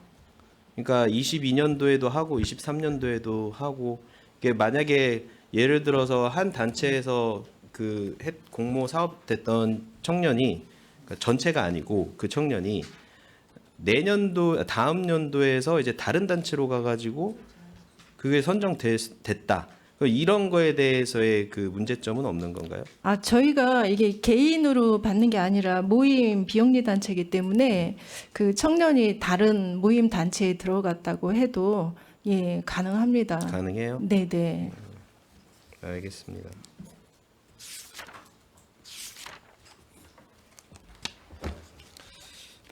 F: 그러니까 22년도에도 하고 23년도에도 하고 이게 만약에 예를 들어서 한 단체에서 그 공모 사업 됐던 청년이 그러니까 전체가 아니고 그 청년이 내년도 다음 연도에서 이제 다른 단체로 가가지고 그게 선정됐다. 이런 거에 대해서의 그 문제점은 없는 건가요?
G: 저희가 이게 개인으로 받는 게 아니라 모임 비영리 단체이기 때문에 그 청년이 다른 모임 단체에 들어갔다고 해도 가능합니다.
F: 가능해요?
G: 네네.
F: 알겠습니다.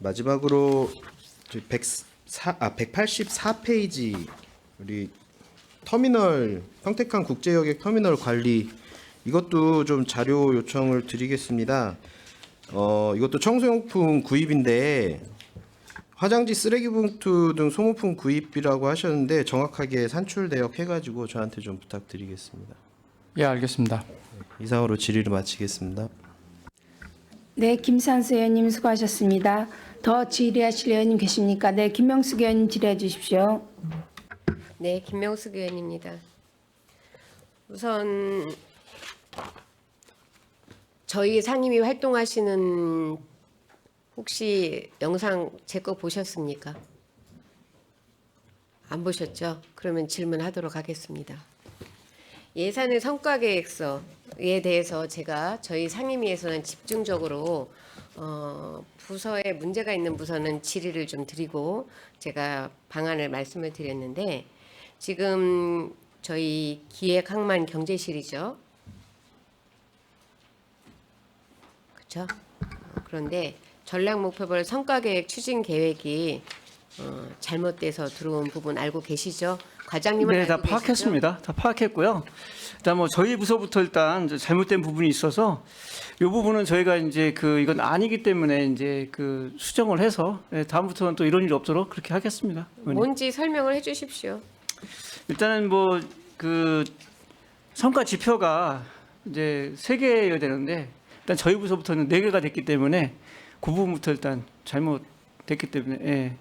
F: 마지막으로 184페이지 우리 터미널 평택항 국제여객 터미널 관리 이것도 좀 자료 요청을 드리겠습니다. 이것도 청소용품 구입인데 화장지 쓰레기 봉투 등 소모품 구입이라고 하셨는데 정확하게 산출 대역 해가지고 저한테 좀 부탁드리겠습니다.
D: 예, 알겠습니다.
F: 이상으로 질의를 마치겠습니다.
A: 네, 김산수 의원님 수고하셨습니다. 더 질의하실 의원님 계십니까? 네, 김명숙 의원님 질의해 주십시오.
E: 네, 김명숙 의원입니다. 우선 저희 상임위 활동하시는 혹시 영상 제 거 보셨습니까? 안 보셨죠? 그러면 질문하도록 하겠습니다. 예산의 성과계획서에 대해서 제가 저희 상임위에서는 집중적으로 부서에 문제가 있는 부서는 질의를 좀 드리고 제가 방안을 말씀을 드렸는데 지금 저희 기획항만 경제실이죠. 그렇죠? 그런데 전략목표별 성과계획 추진 계획이 잘못돼서 들어온 부분 알고 계시죠? 과장님은
C: 네, 다
E: 알고 계시죠?
C: 파악했습니다. 다 파악했고요. 일단 뭐 저희 부서부터 일단 이제 잘못된 부분이 있어서 이 부분은 저희가 이제 이건 아니기 때문에 이제 수정을 해서 다음부터는 또 이런 일이 없도록 그렇게 하겠습니다. 의원님.
E: 뭔지 설명을 해주십시오.
C: 일단은 성과 지표가 이제 3개여야 되는데 일단 저희 부서부터는 4개가 됐기 때문에 그 부분부터 일단 잘못됐기 때문에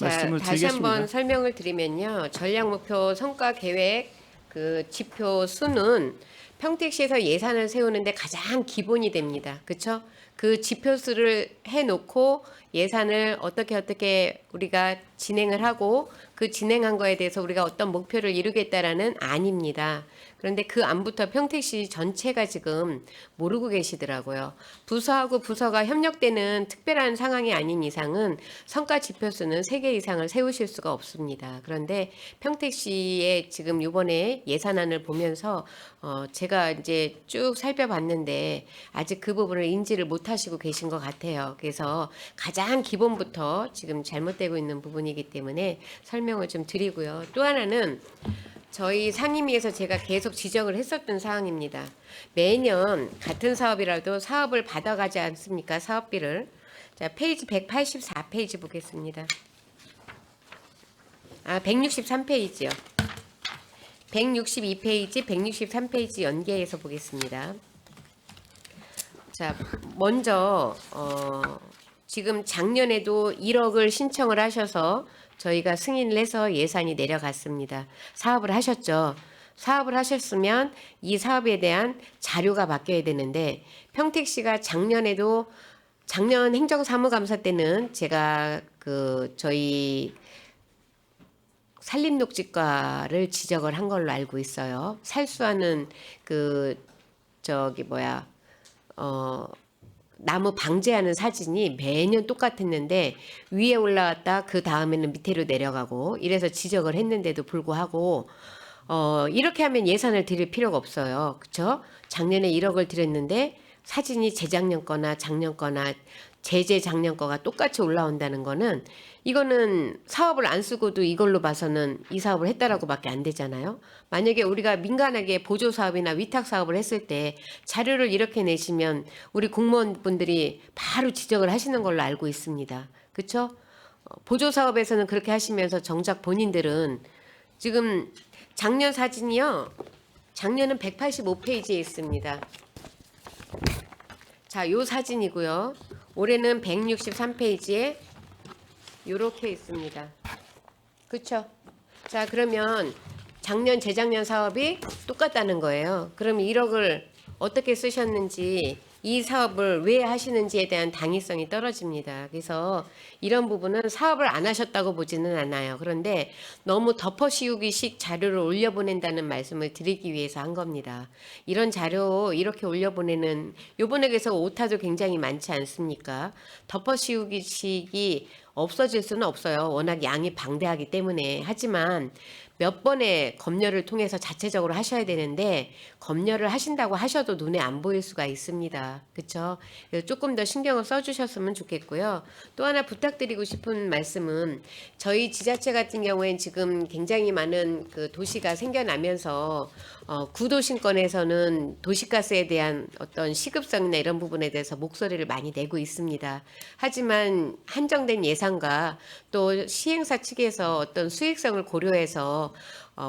C: 말씀을
E: 다시
C: 드리겠습니다.
E: 한번 설명을 드리면요. 전략목표 성과계획 그 지표 수는 평택시에서 예산을 세우는데 가장 기본이 됩니다. 그렇죠? 그 지표 수를 해놓고 예산을 어떻게 우리가 진행을 하고 그 진행한 거에 대해서 우리가 어떤 목표를 이루겠다라는 안입니다. 그런데 그 안부터 평택시 전체가 지금 모르고 계시더라고요. 부서하고 부서가 협력되는 특별한 상황이 아닌 이상은 성과 지표수는 3개 이상을 세우실 수가 없습니다. 그런데 평택시의 지금 이번에 예산안을 보면서 제가 이제 쭉 살펴봤는데 아직 그 부분을 인지를 못하시고 계신 것 같아요. 그래서 가장 기본부터 지금 잘못되고 있는 부분이기 때문에 설명을 좀 드리고요. 또 하나는 저희 상임위에서 제가 계속 지적을 했었던 사항입니다. 매년 같은 사업이라도 사업을 받아가지 않습니까? 사업비를. 자, 페이지 184페이지 보겠습니다. 163페이지요. 162페이지, 163페이지 연계해서 보겠습니다. 자, 먼저 지금 작년에도 1억을 신청을 하셔서 저희가 승인을 해서 예산이 내려갔습니다. 사업을 하셨죠. 사업을 하셨으면 이 사업에 대한 자료가 바뀌어야 되는데 평택시가 작년에도 작년 행정사무감사 때는 제가 저희 산림녹지과를 지적을 한 걸로 알고 있어요. 살수하는 나무 방제하는 사진이 매년 똑같았는데 위에 올라왔다 그 다음에는 밑으로 내려가고 이래서 지적을 했는데도 불구하고 이렇게 하면 예산을 드릴 필요가 없어요. 그렇죠? 작년에 1억을 드렸는데 사진이 재작년 거나 작년 거나 재작년 거가 똑같이 올라온다는 거는 이거는 사업을 안 쓰고도 이걸로 봐서는 이 사업을 했다라고밖에 안 되잖아요. 만약에 우리가 민간하게 보조 사업이나 위탁 사업을 했을 때 자료를 이렇게 내시면 우리 공무원분들이 바로 지적을 하시는 걸로 알고 있습니다. 그렇죠? 보조 사업에서는 그렇게 하시면서 정작 본인들은 지금 작년 사진이요. 작년은 185페이지에 있습니다. 자, 요 사진이고요. 올해는 163페이지에 요렇게 있습니다. 그렇죠? 자, 그러면 작년, 재작년 사업이 똑같다는 거예요. 그럼 1억을 어떻게 쓰셨는지 이 사업을 왜 하시는지에 대한 당위성이 떨어집니다. 그래서 이런 부분은 사업을 안 하셨다고 보지는 않아요. 그런데 너무 덮어씌우기식 자료를 올려보낸다는 말씀을 드리기 위해서 한 겁니다. 이런 자료 이렇게 올려보내는 요번에 그래서 오타도 굉장히 많지 않습니까? 덮어씌우기식이 없어질 수는 없어요. 워낙 양이 방대하기 때문에. 하지만 몇 번의 검열을 통해서 자체적으로 하셔야 되는데 검열을 하신다고 하셔도 눈에 안 보일 수가 있습니다. 그렇죠? 조금 더 신경을 써주셨으면 좋겠고요. 또 하나 부탁드리고 싶은 말씀은 저희 지자체 같은 경우엔 지금 굉장히 많은 도시가 생겨나면서 구도심권에서는 도시가스에 대한 어떤 시급성이나 이런 부분에 대해서 목소리를 많이 내고 있습니다. 하지만 한정된 예산과 또 시행사 측에서 어떤 수익성을 고려해서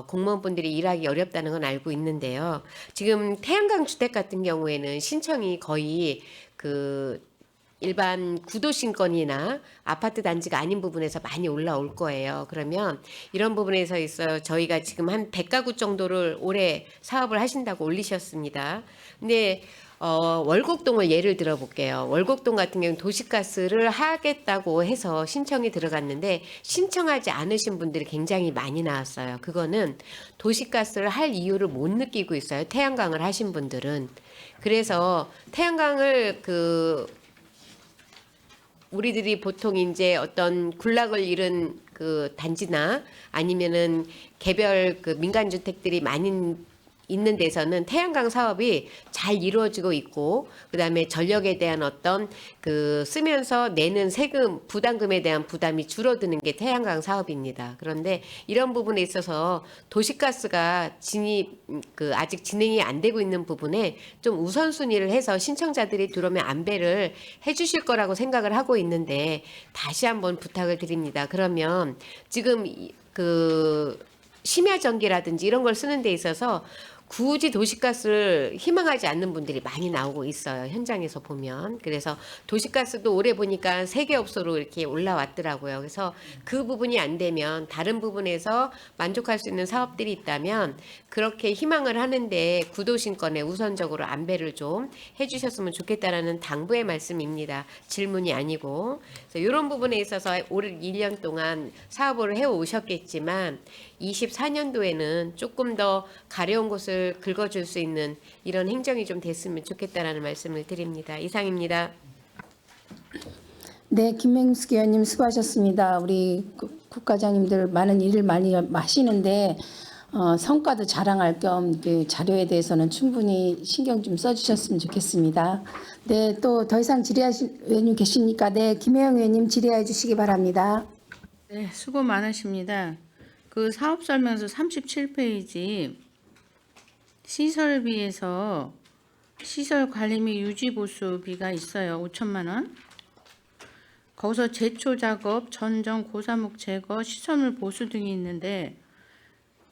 E: 공무원분들이 일하기 어렵다는 건 알고 있는데요. 지금 태양광 주택 같은 경우에는 신청이 거의 일반 구도심권이나 아파트 단지가 아닌 부분에서 많이 올라올 거예요. 그러면 이런 부분에서 있어 저희가 지금 한 100가구 정도를 올해 사업을 하신다고 올리셨습니다. 근데 월곡동을 예를 들어 볼게요. 월곡동 같은 경우는 도시가스를 하겠다고 해서 신청이 들어갔는데 신청하지 않으신 분들이 굉장히 많이 나왔어요. 그거는 도시가스를 할 이유를 못 느끼고 있어요. 태양광을 하신 분들은. 그래서 태양광을 우리들이 보통 이제 어떤 군락을 잃은 단지나 아니면은 개별 민간주택들이 많이 있는 데서는 태양광 사업이 잘 이루어지고 있고 그다음에 전력에 대한 어떤 쓰면서 내는 세금 부담금에 대한 부담이 줄어드는 게 태양광 사업입니다. 그런데 이런 부분에 있어서 도시가스가 아직 진행이 안 되고 있는 부분에 좀 우선순위를 해서 신청자들이 들어오면 안배를 해주실 거라고 생각을 하고 있는데 다시 한번 부탁을 드립니다. 그러면 지금 심야전기라든지 이런 걸 쓰는 데 있어서 굳이 도시가스를 희망하지 않는 분들이 많이 나오고 있어요. 현장에서 보면. 그래서 도시가스도 올해 보니까 3개 업소로 이렇게 올라왔더라고요. 그래서 그 부분이 안 되면 다른 부분에서 만족할 수 있는 사업들이 있다면 그렇게 희망을 하는데 구도심권에 우선적으로 안배를 좀 해주셨으면 좋겠다라는 당부의 말씀입니다. 질문이 아니고. 그래서 이런 부분에 있어서 올 1년 동안 사업을 해오셨겠지만 24년도에는 조금 더 가려운 곳을 긁어줄 수 있는 이런 행정이 좀 됐으면 좋겠다라는 말씀을 드립니다. 이상입니다.
A: 네, 김명숙 의원님 수고하셨습니다. 우리 국과장님들 많은 일을 많이 하시는데 성과도 자랑할 겸 자료에 대해서는 충분히 신경 좀 써주셨으면 좋겠습니다. 네, 또 더 이상 질의하실 의원님 계십니까? 네, 김혜영 의원님 질의해 주시기 바랍니다.
J: 네, 수고 많으십니다. 그 사업 설명서 37페이지 시설비에서 시설 관리 및 유지 보수비가 있어요. 5천만 원. 거기서 제초 작업, 전정, 고사목 제거, 시설물 보수 등이 있는데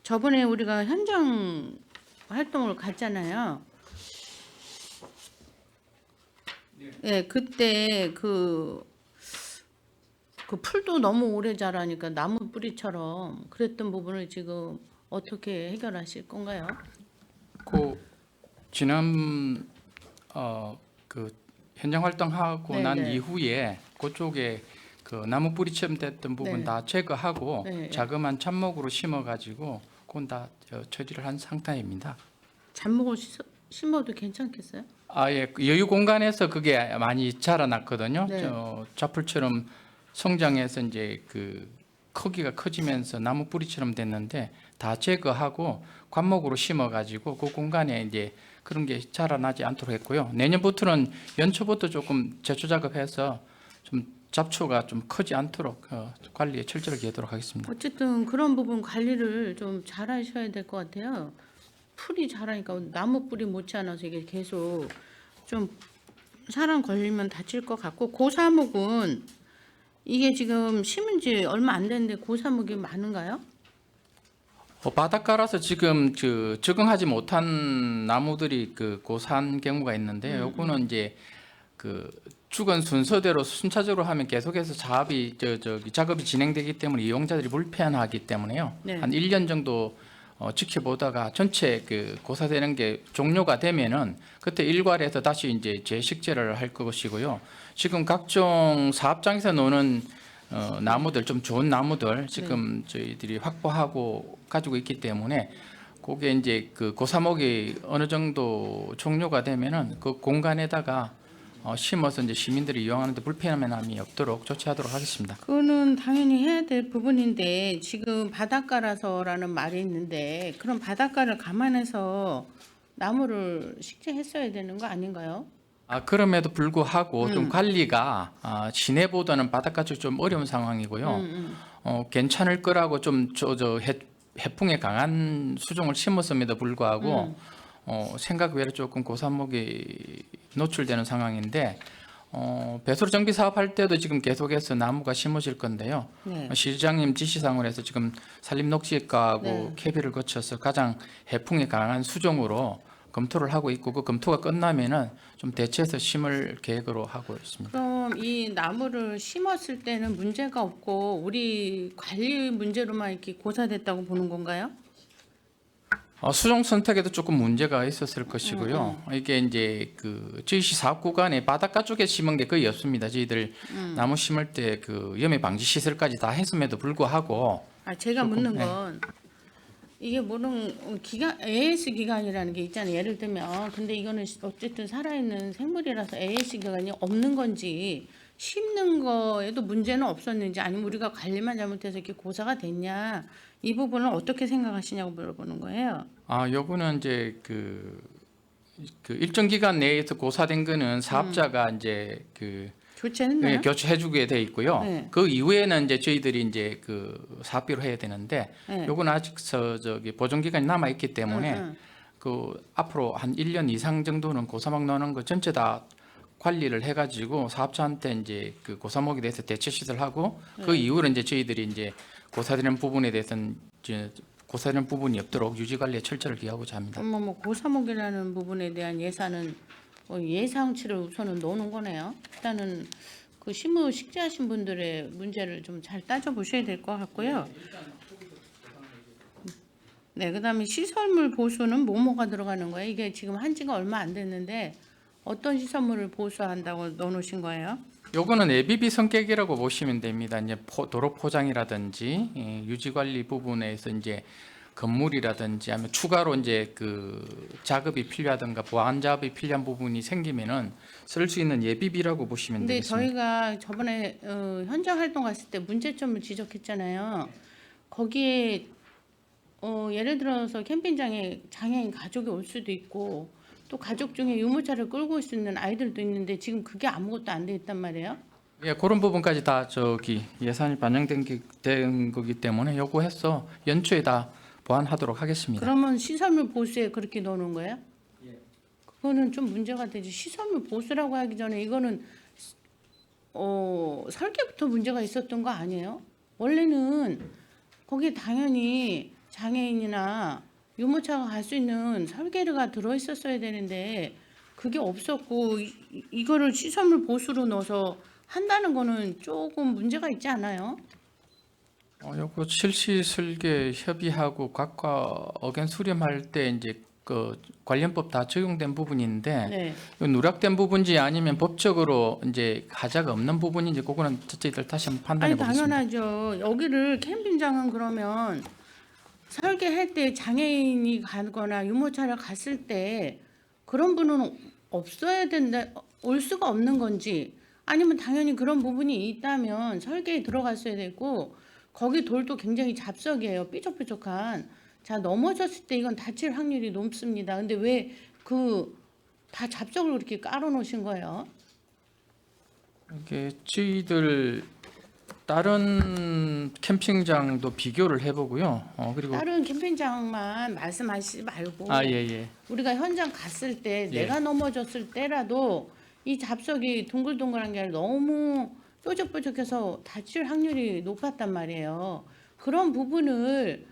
J: 저번에 우리가 현장 활동을 갔잖아요. 예, 그때 그 풀도 너무 오래 자라니까 나무 뿌리처럼 그랬던 부분을 지금 어떻게 해결하실 건가요?
D: 그 지난 그 현장 활동하고 난
J: 네네.
D: 이후에 그쪽에 그 나무 뿌리처럼 됐던 부분
J: 네.
D: 다 제거하고
J: 네.
D: 자그마한 참목으로 심어가지고 그건 다 처리를 한 상태입니다.
J: 잡목을 심어도 괜찮겠어요?
D: 아예 여유 공간에서 그게 많이 자라났거든요.
J: 네.
D: 자풀처럼 성장해서 이제 그 크기가 커지면서 나무 뿌리처럼 됐는데 다 제거하고 관목으로 심어가지고 그 공간에 이제 그런 게 자라나지 않도록 했고요. 내년부터는 연초부터 조금 제초 작업해서 좀 잡초가 좀 크지 않도록 관리에 철저하게 하도록 하겠습니다.
J: 어쨌든 그런 부분 관리를 좀 잘 하셔야 될 것 같아요. 풀이 자라니까 나무 뿌리 못지않아서 이게 계속 좀 사람 걸리면 다칠 것 같고 고사목은 이게 지금 심은 지 얼마 안 됐는데 고사목이 많은가요?
D: 바닷가라서 지금 적응하지 못한 나무들이 그 고사한 경우가 있는데 요거는 이제 그 죽은 순서대로 순차적으로 하면 계속해서 작업이 진행되기 때문에 이용자들이 불편하기 때문에요.
J: 네.
D: 한 1년 정도 지켜보다가 전체 그 고사되는 게 종료가 되면은 그때 일괄해서 다시 이제 재식재를 할 것이고요. 지금 각종 사업장에서 노는 나무들 좀 좋은 나무들 지금 저희들이 확보하고 가지고 있기 때문에 그게 이제 그 고사목이 어느 정도 종료가 되면은 그 공간에다가 심어서 이제 시민들이 이용하는데 불편함이 없도록 조치하도록 하겠습니다.
J: 그거는 당연히 해야 될 부분인데 지금 바닷가라서라는 말이 있는데 그럼 바닷가를 감안해서 나무를 식재했어야 되는 거 아닌가요?
D: 그럼에도 불구하고 좀 관리가 시내보다는 바닷가 쪽 좀 어려운 상황이고요. 괜찮을 거라고 좀 해풍에 강한 수종을 심었음에도 불구하고 생각 외로 조금 고사목이 노출되는 상황인데 배수로 정비 사업할 때도 지금 계속해서 나무가 심어질 건데요.
J: 네.
D: 시장님 지시상으로 해서 지금 산림녹지과하고
J: 네.
D: 협의를 거쳐서 가장 해풍에 강한 수종으로 검토를 하고 있고 그 검토가 끝나면은 좀 대체해서 심을 계획으로 하고 있습니다.
J: 그럼 이 나무를 심었을 때는 문제가 없고 우리 관리 문제로만 이렇게 고사됐다고 보는 건가요?
D: 수종 선택에도 조금 문제가 있었을 것이고요. 이게 이제 그 저희시 사업 구간에 바닷가 쪽에 심은 게 거의 없습니다. 저희들 나무 심을 때 그 염해 방지 시설까지 다 했음에도 불구하고
J: 제가
D: 조금,
J: 묻는
D: 네.
J: 건 이게 모든 기간 AS 기간이라는 게 있잖아요. 예를 들면 근데 이거는 어쨌든 살아있는 생물이라서 AS 기간이 없는 건지 심는 거에도 문제는 없었는지 아니면 우리가 관리만 잘못해서 이렇게 고사가 됐냐 이 부분을 어떻게 생각하시냐고 물어보는 거예요.
D: 요거는 이제 그 일정 기간 내에서 고사된 거는 사업자가 이제
J: 교체했나요?
D: 교체해주게 돼 있고요.
J: 네.
D: 그 이후에는 이제 저희들이 이제 그 사업비로 해야 되는데
J: 네.
D: 요건 아직 보존 기간이 남아 있기 때문에 그 앞으로 한 1년 이상 정도는 고사목 넣는 거 전체 다 관리를 해가지고 사업자한테 이제 그 고사목에 대해서 대체 시설하고 그 이후로 이제 저희들이 이제 고사되는 부분에 대해서는 이제 고사되는 부분이 없도록 유지 관리에 철저를 기하고자 합니다.
J: 그럼 뭐 고사목이라는 부분에 대한 예산은 예상치를 우선은 넣는 거네요. 일단은 그 심의 식재하신 분들의 문제를 좀 잘 따져 보셔야 될 것 같고요. 네, 그다음에 시설물 보수는 뭐가 들어가는 거예요? 이게 지금 한지가 얼마 안 됐는데 어떤 시설물을 보수한다고 넣어놓으신 거예요?
D: 요거는 ABB 성격이라고 보시면 됩니다. 이제 도로 포장이라든지 유지 관리 부분에서 이제 건물이라든지 아니면 추가로 이제 그 작업이 필요하든가 보안 작업이 필요한 부분이 생기면은 쓸 수 있는 예비비라고 보시면
J: 근데
D: 되겠습니다.
J: 저희가 저번에 현장 활동 갔을 때 문제점을 지적했잖아요. 거기에 예를 들어서 캠핑장에 장애인 가족이 올 수도 있고 또 가족 중에 유모차를 끌고 올 수 있는 아이들도 있는데 지금 그게 아무것도 안 돼 있단 말이에요.
D: 예, 그런 부분까지 다 예산이 된 거기 때문에 요구해서 연초에 다 보완하도록 하겠습니다.
J: 그러면 시설물 보수에 그렇게 넣어놓은 거예요? 그거는 좀 문제가 되지. 시설물 보수라고 하기 전에 이거는 설계부터 문제가 있었던 거 아니에요? 원래는 거기에 당연히 장애인이나 유모차가 갈 수 있는 설계가 들어있었어야 되는데 그게 없었고 이거를 시설물 보수로 넣어서 한다는 거는 조금 문제가 있지 않아요?
D: 요거 실시 설계 협의하고 각과 의견 수렴할 때 이제 그 관련법 다 적용된 부분인데
J: 네.
D: 누락된 부분인지 아니면 법적으로 이제 하자가 없는 부분인지 그거는 저희들 다시 한번 판단해
J: 아니
D: 보겠습니다.
J: 당연하죠. 여기를 캠핑장은 그러면 설계할 때 장애인이 가거나 유모차를 갔을 때 그런 분은 없어야 된다, 올 수가 없는 건지 아니면 당연히 그런 부분이 있다면 설계에 들어갔어야 되고 거기 돌도 굉장히 잡석이에요. 삐죽삐죽한. 자 넘어졌을 때 이건 다칠 확률이 높습니다. 근데 왜 다 잡석을 그렇게 깔아 놓으신 거예요?
D: 이게 저희들 다른 캠핑장도 비교를 해보고요. 그리고
J: 다른 캠핑장만 말씀하시지 말고
D: 예.
J: 우리가 현장 갔을 때
D: 예.
J: 내가 넘어졌을 때라도 이 잡석이 동글동글한 게 아니라 너무 뾰족뾰족해서 다칠 확률이 높았단 말이에요. 그런 부분을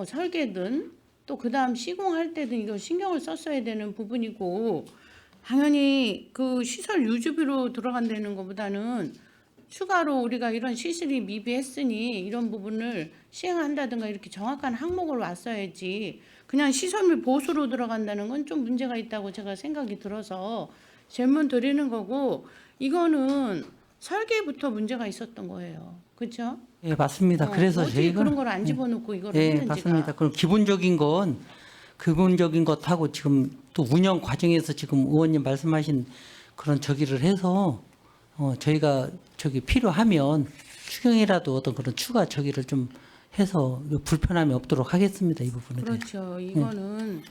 J: 설계든 또 그다음 시공할 때든 이거 신경을 썼어야 되는 부분이고 당연히 그 시설 유지비로 들어간다는 것보다는 추가로 우리가 이런 시설이 미비했으니 이런 부분을 시행한다든가 이렇게 정확한 항목을 왔어야지 그냥 시설물 보수로 들어간다는 건 좀 문제가 있다고 제가 생각이 들어서 질문 드리는 거고 이거는 설계부터 문제가 있었던 거예요. 그렇죠?
H: 예, 맞습니다. 그래서
J: 어떻게
H: 저희가
J: 그런 걸 안 집어넣고 이거를
H: 예,
J: 했는지가.
H: 맞습니다. 그럼 기본적인 것하고 지금 또 운영 과정에서 지금 의원님 말씀하신 그런 저기를 해서 저희가 필요하면 추경이라도 어떤 그런 추가 저기를 좀 해서 불편함이 없도록 하겠습니다. 이 부분에 대해서.
J: 그렇죠. 이거는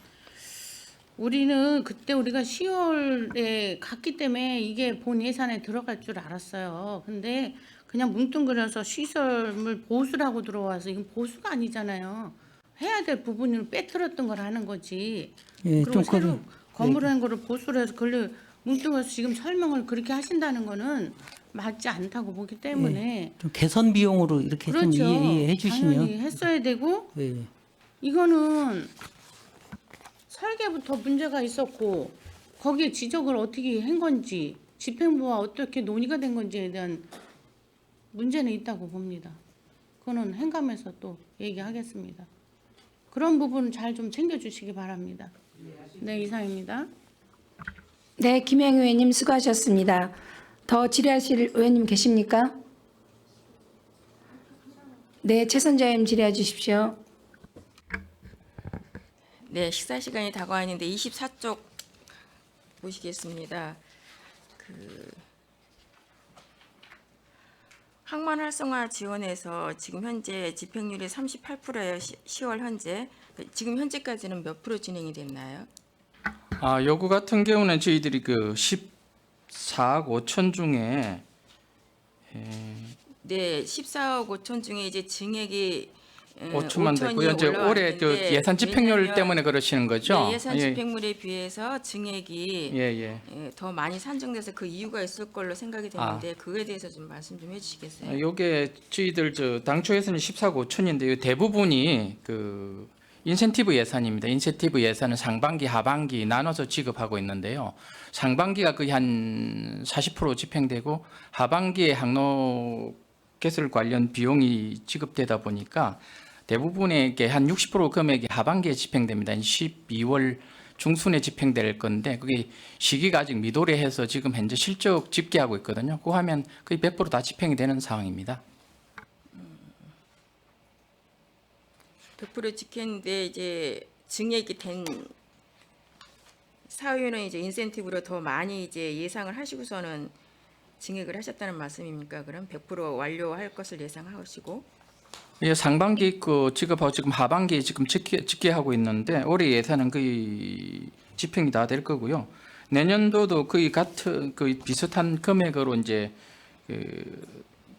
J: 우리는 그때 우리가 10월에 갔기 때문에 이게 본 예산에 들어갈 줄 알았어요. 근데 그냥 뭉뚱그려서 시설물 보수라고 들어와서 이건 보수가 아니잖아요. 해야 될 부분을 빼뜨렸던 걸 하는 거지.
H: 예,
J: 그리고
H: 좀
J: 새로 건물한 거를 보수로 해서 그걸 뭉뚱그려서 지금 설명을 그렇게 하신다는 거는 맞지 않다고 보기 때문에
H: 좀 개선 비용으로 이렇게
J: 그렇죠.
H: 좀 이해해 주시면
J: 당연히 했어야 되고
H: 예.
J: 이거는 설계부터 문제가 있었고 거기에 지적을 어떻게 한 건지 집행부와 어떻게 논의가 된 건지에 대한 문제는 있다고 봅니다. 그거는 행감에서 또 얘기하겠습니다. 그런 부분은 잘 좀 챙겨주시기 바랍니다. 네, 이상입니다.
A: 네, 김영 의원님 수고하셨습니다. 더 질의하실 의원님 계십니까? 네, 최선자 의원님 질의해 주십시오.
B: 네, 식사 시간이 다가왔는데 24쪽 보시겠습니다. 항만 활성화 지원에서 지금 현재 집행률이 38%예요. 10월 현재. 지금 현재까지는 몇 프로 진행이 됐나요?
D: 요구 같은 경우는 저희들이 14억 5천 중에
B: 네, 14억 5천 중에 이제 증액이
D: 5천만
B: 5천이
D: 됐고요. 이제 올해
B: 올라왔는데
D: 예산 집행률
B: 왜냐하면
D: 때문에 그러시는 거죠?
B: 네, 예산 집행률에 비해서 증액이
D: 예.
B: 더 많이 산정돼서 그 이유가 있을 걸로 생각이 되는데 그거에 대해서 좀 말씀 좀 해주시겠어요?
D: 요게 저희들 당초 예산이 14억 5천인데 대부분이 인센티브 예산입니다. 인센티브 예산은 상반기, 하반기 나눠서 지급하고 있는데요. 상반기가 거의 한 40% 집행되고 하반기에 항로 개설 관련 비용이 지급되다 보니까 대부분의 한 60% 금액이 하반기에 집행됩니다. 12월 중순에 집행될 건데 그게 시기가 아직 미도래해서 지금 현재 실적 집계하고 있거든요. 그 하면 거의 100% 다 집행이 되는 상황입니다.
B: 100% 지켰는데 이제 증액이 된 사유는 이제 인센티브로 더 많이 이제 예상을 하시고서는 증액을 하셨다는 말씀입니까? 그럼 100% 완료할 것을 예상하시고?
D: 예, 상반기 지급하고 지금 하반기에 지금 집계하고 있는데 올해 예산은 거의 집행이 다 될 거고요. 내년도도 거의 같은 거의 비슷한 금액으로 이제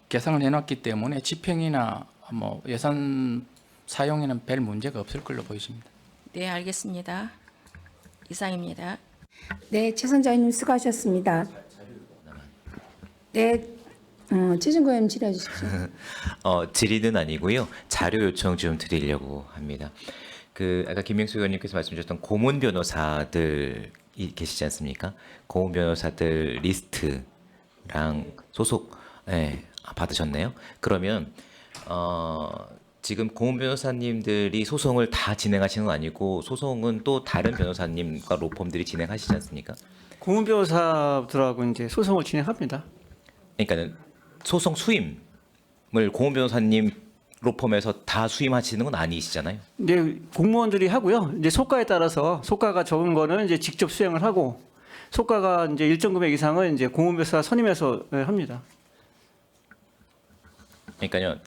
D: 계상을 해놨기 때문에 집행이나 뭐 예산 사용에는 별 문제가 없을 걸로 보여집니다.
B: 네, 알겠습니다. 이상입니다.
A: 네, 최선자 의원님 수고하셨습니다. 네, 최진구 의원님 질의해 주십시오.
K: 질의는 아니고요. 자료 요청 좀 드리려고 합니다. 아까 김명수 의원님께서 말씀 주셨던 고문 변호사들이 계시지 않습니까? 고문 변호사들 리스트랑 소속 받으셨네요. 그러면 지금 고문 변호사님들이 소송을 다 진행하시는 건 아니고 소송은 또 다른 변호사님과 로펌들이 진행하시지 않습니까?
C: 고문 변호사들하고 이제 소송을 진행합니다.
K: 그러니까는 소송 수임을 고문 변호사님 로펌에서 다 수임하시는 건 아니시잖아요.
C: 이제 공무원들이 하고요. 이제 소가에 따라서 소가가 적은 거는 이제 직접 수행을 하고 소가가 이제 일정 금액 이상은 이제 고문 변호사 선임해서 합니다.
K: 그러니까요.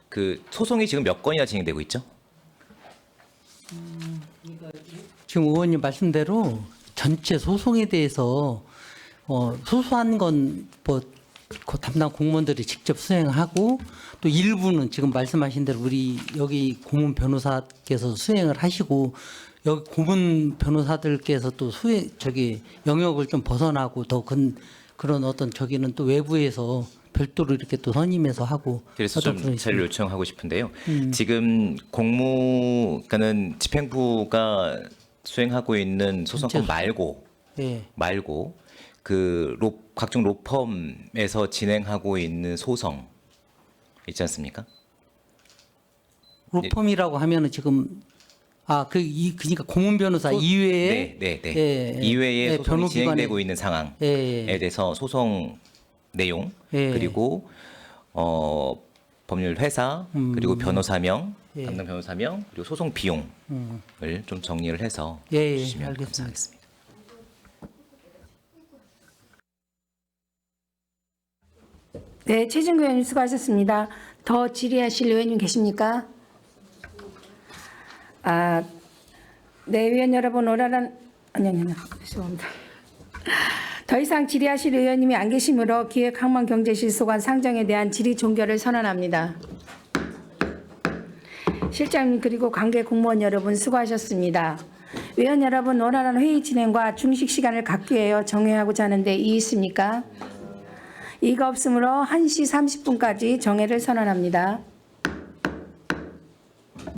K: 소송이 지금 몇 건이나 진행되고 있죠?
H: 지금 의원님 말씀대로 전체 소송에 대해서 소소한 건 그 담당 공무원들이 직접 수행하고 또 일부는 지금 말씀하신 대로 우리 여기 고문 변호사께서 수행을 하시고 여기 고문 변호사들께서 또 영역을 좀 벗어나고 더 그런 어떤 저기는 또 외부에서 별도로 이렇게 또 선임해서 하고.
K: 그래서 좀 자료 요청하고 싶은데요. 지금 그러니까는 집행부가 수행하고 있는 소송건 말고 각종 로펌에서 진행하고 있는 소송 있지 않습니까?
H: 로펌이라고 하면은 지금 그러니까 고문 변호사 이외에
K: 이외에 소송이
H: 변호기관에
K: 진행되고 있는 상황에 대해서 소송 내용 그리고 법률 회사 그리고 변호사명 담당 변호사명 그리고 소송 비용을 좀 정리를 해서 주시면
H: 알겠습니다.
K: 감사하겠습니다.
A: 네, 최진구 의원님 수고하셨습니다. 더 질의하실 의원님 계십니까? 네, 의원 여러분 아니요. 죄송합니다. 더 이상 질의하실 의원님이 안 계시므로 기획항만경제실소관 상정에 대한 질의 종결을 선언합니다. 실장님 그리고 관계 공무원 여러분 수고하셨습니다. 의원 여러분 원활한 회의 진행과 중식 시간을 갖기 위하여 정회하고자 하는데 이의 있습니까? 이가 없으므로 1시 30분까지 정회를 선언합니다.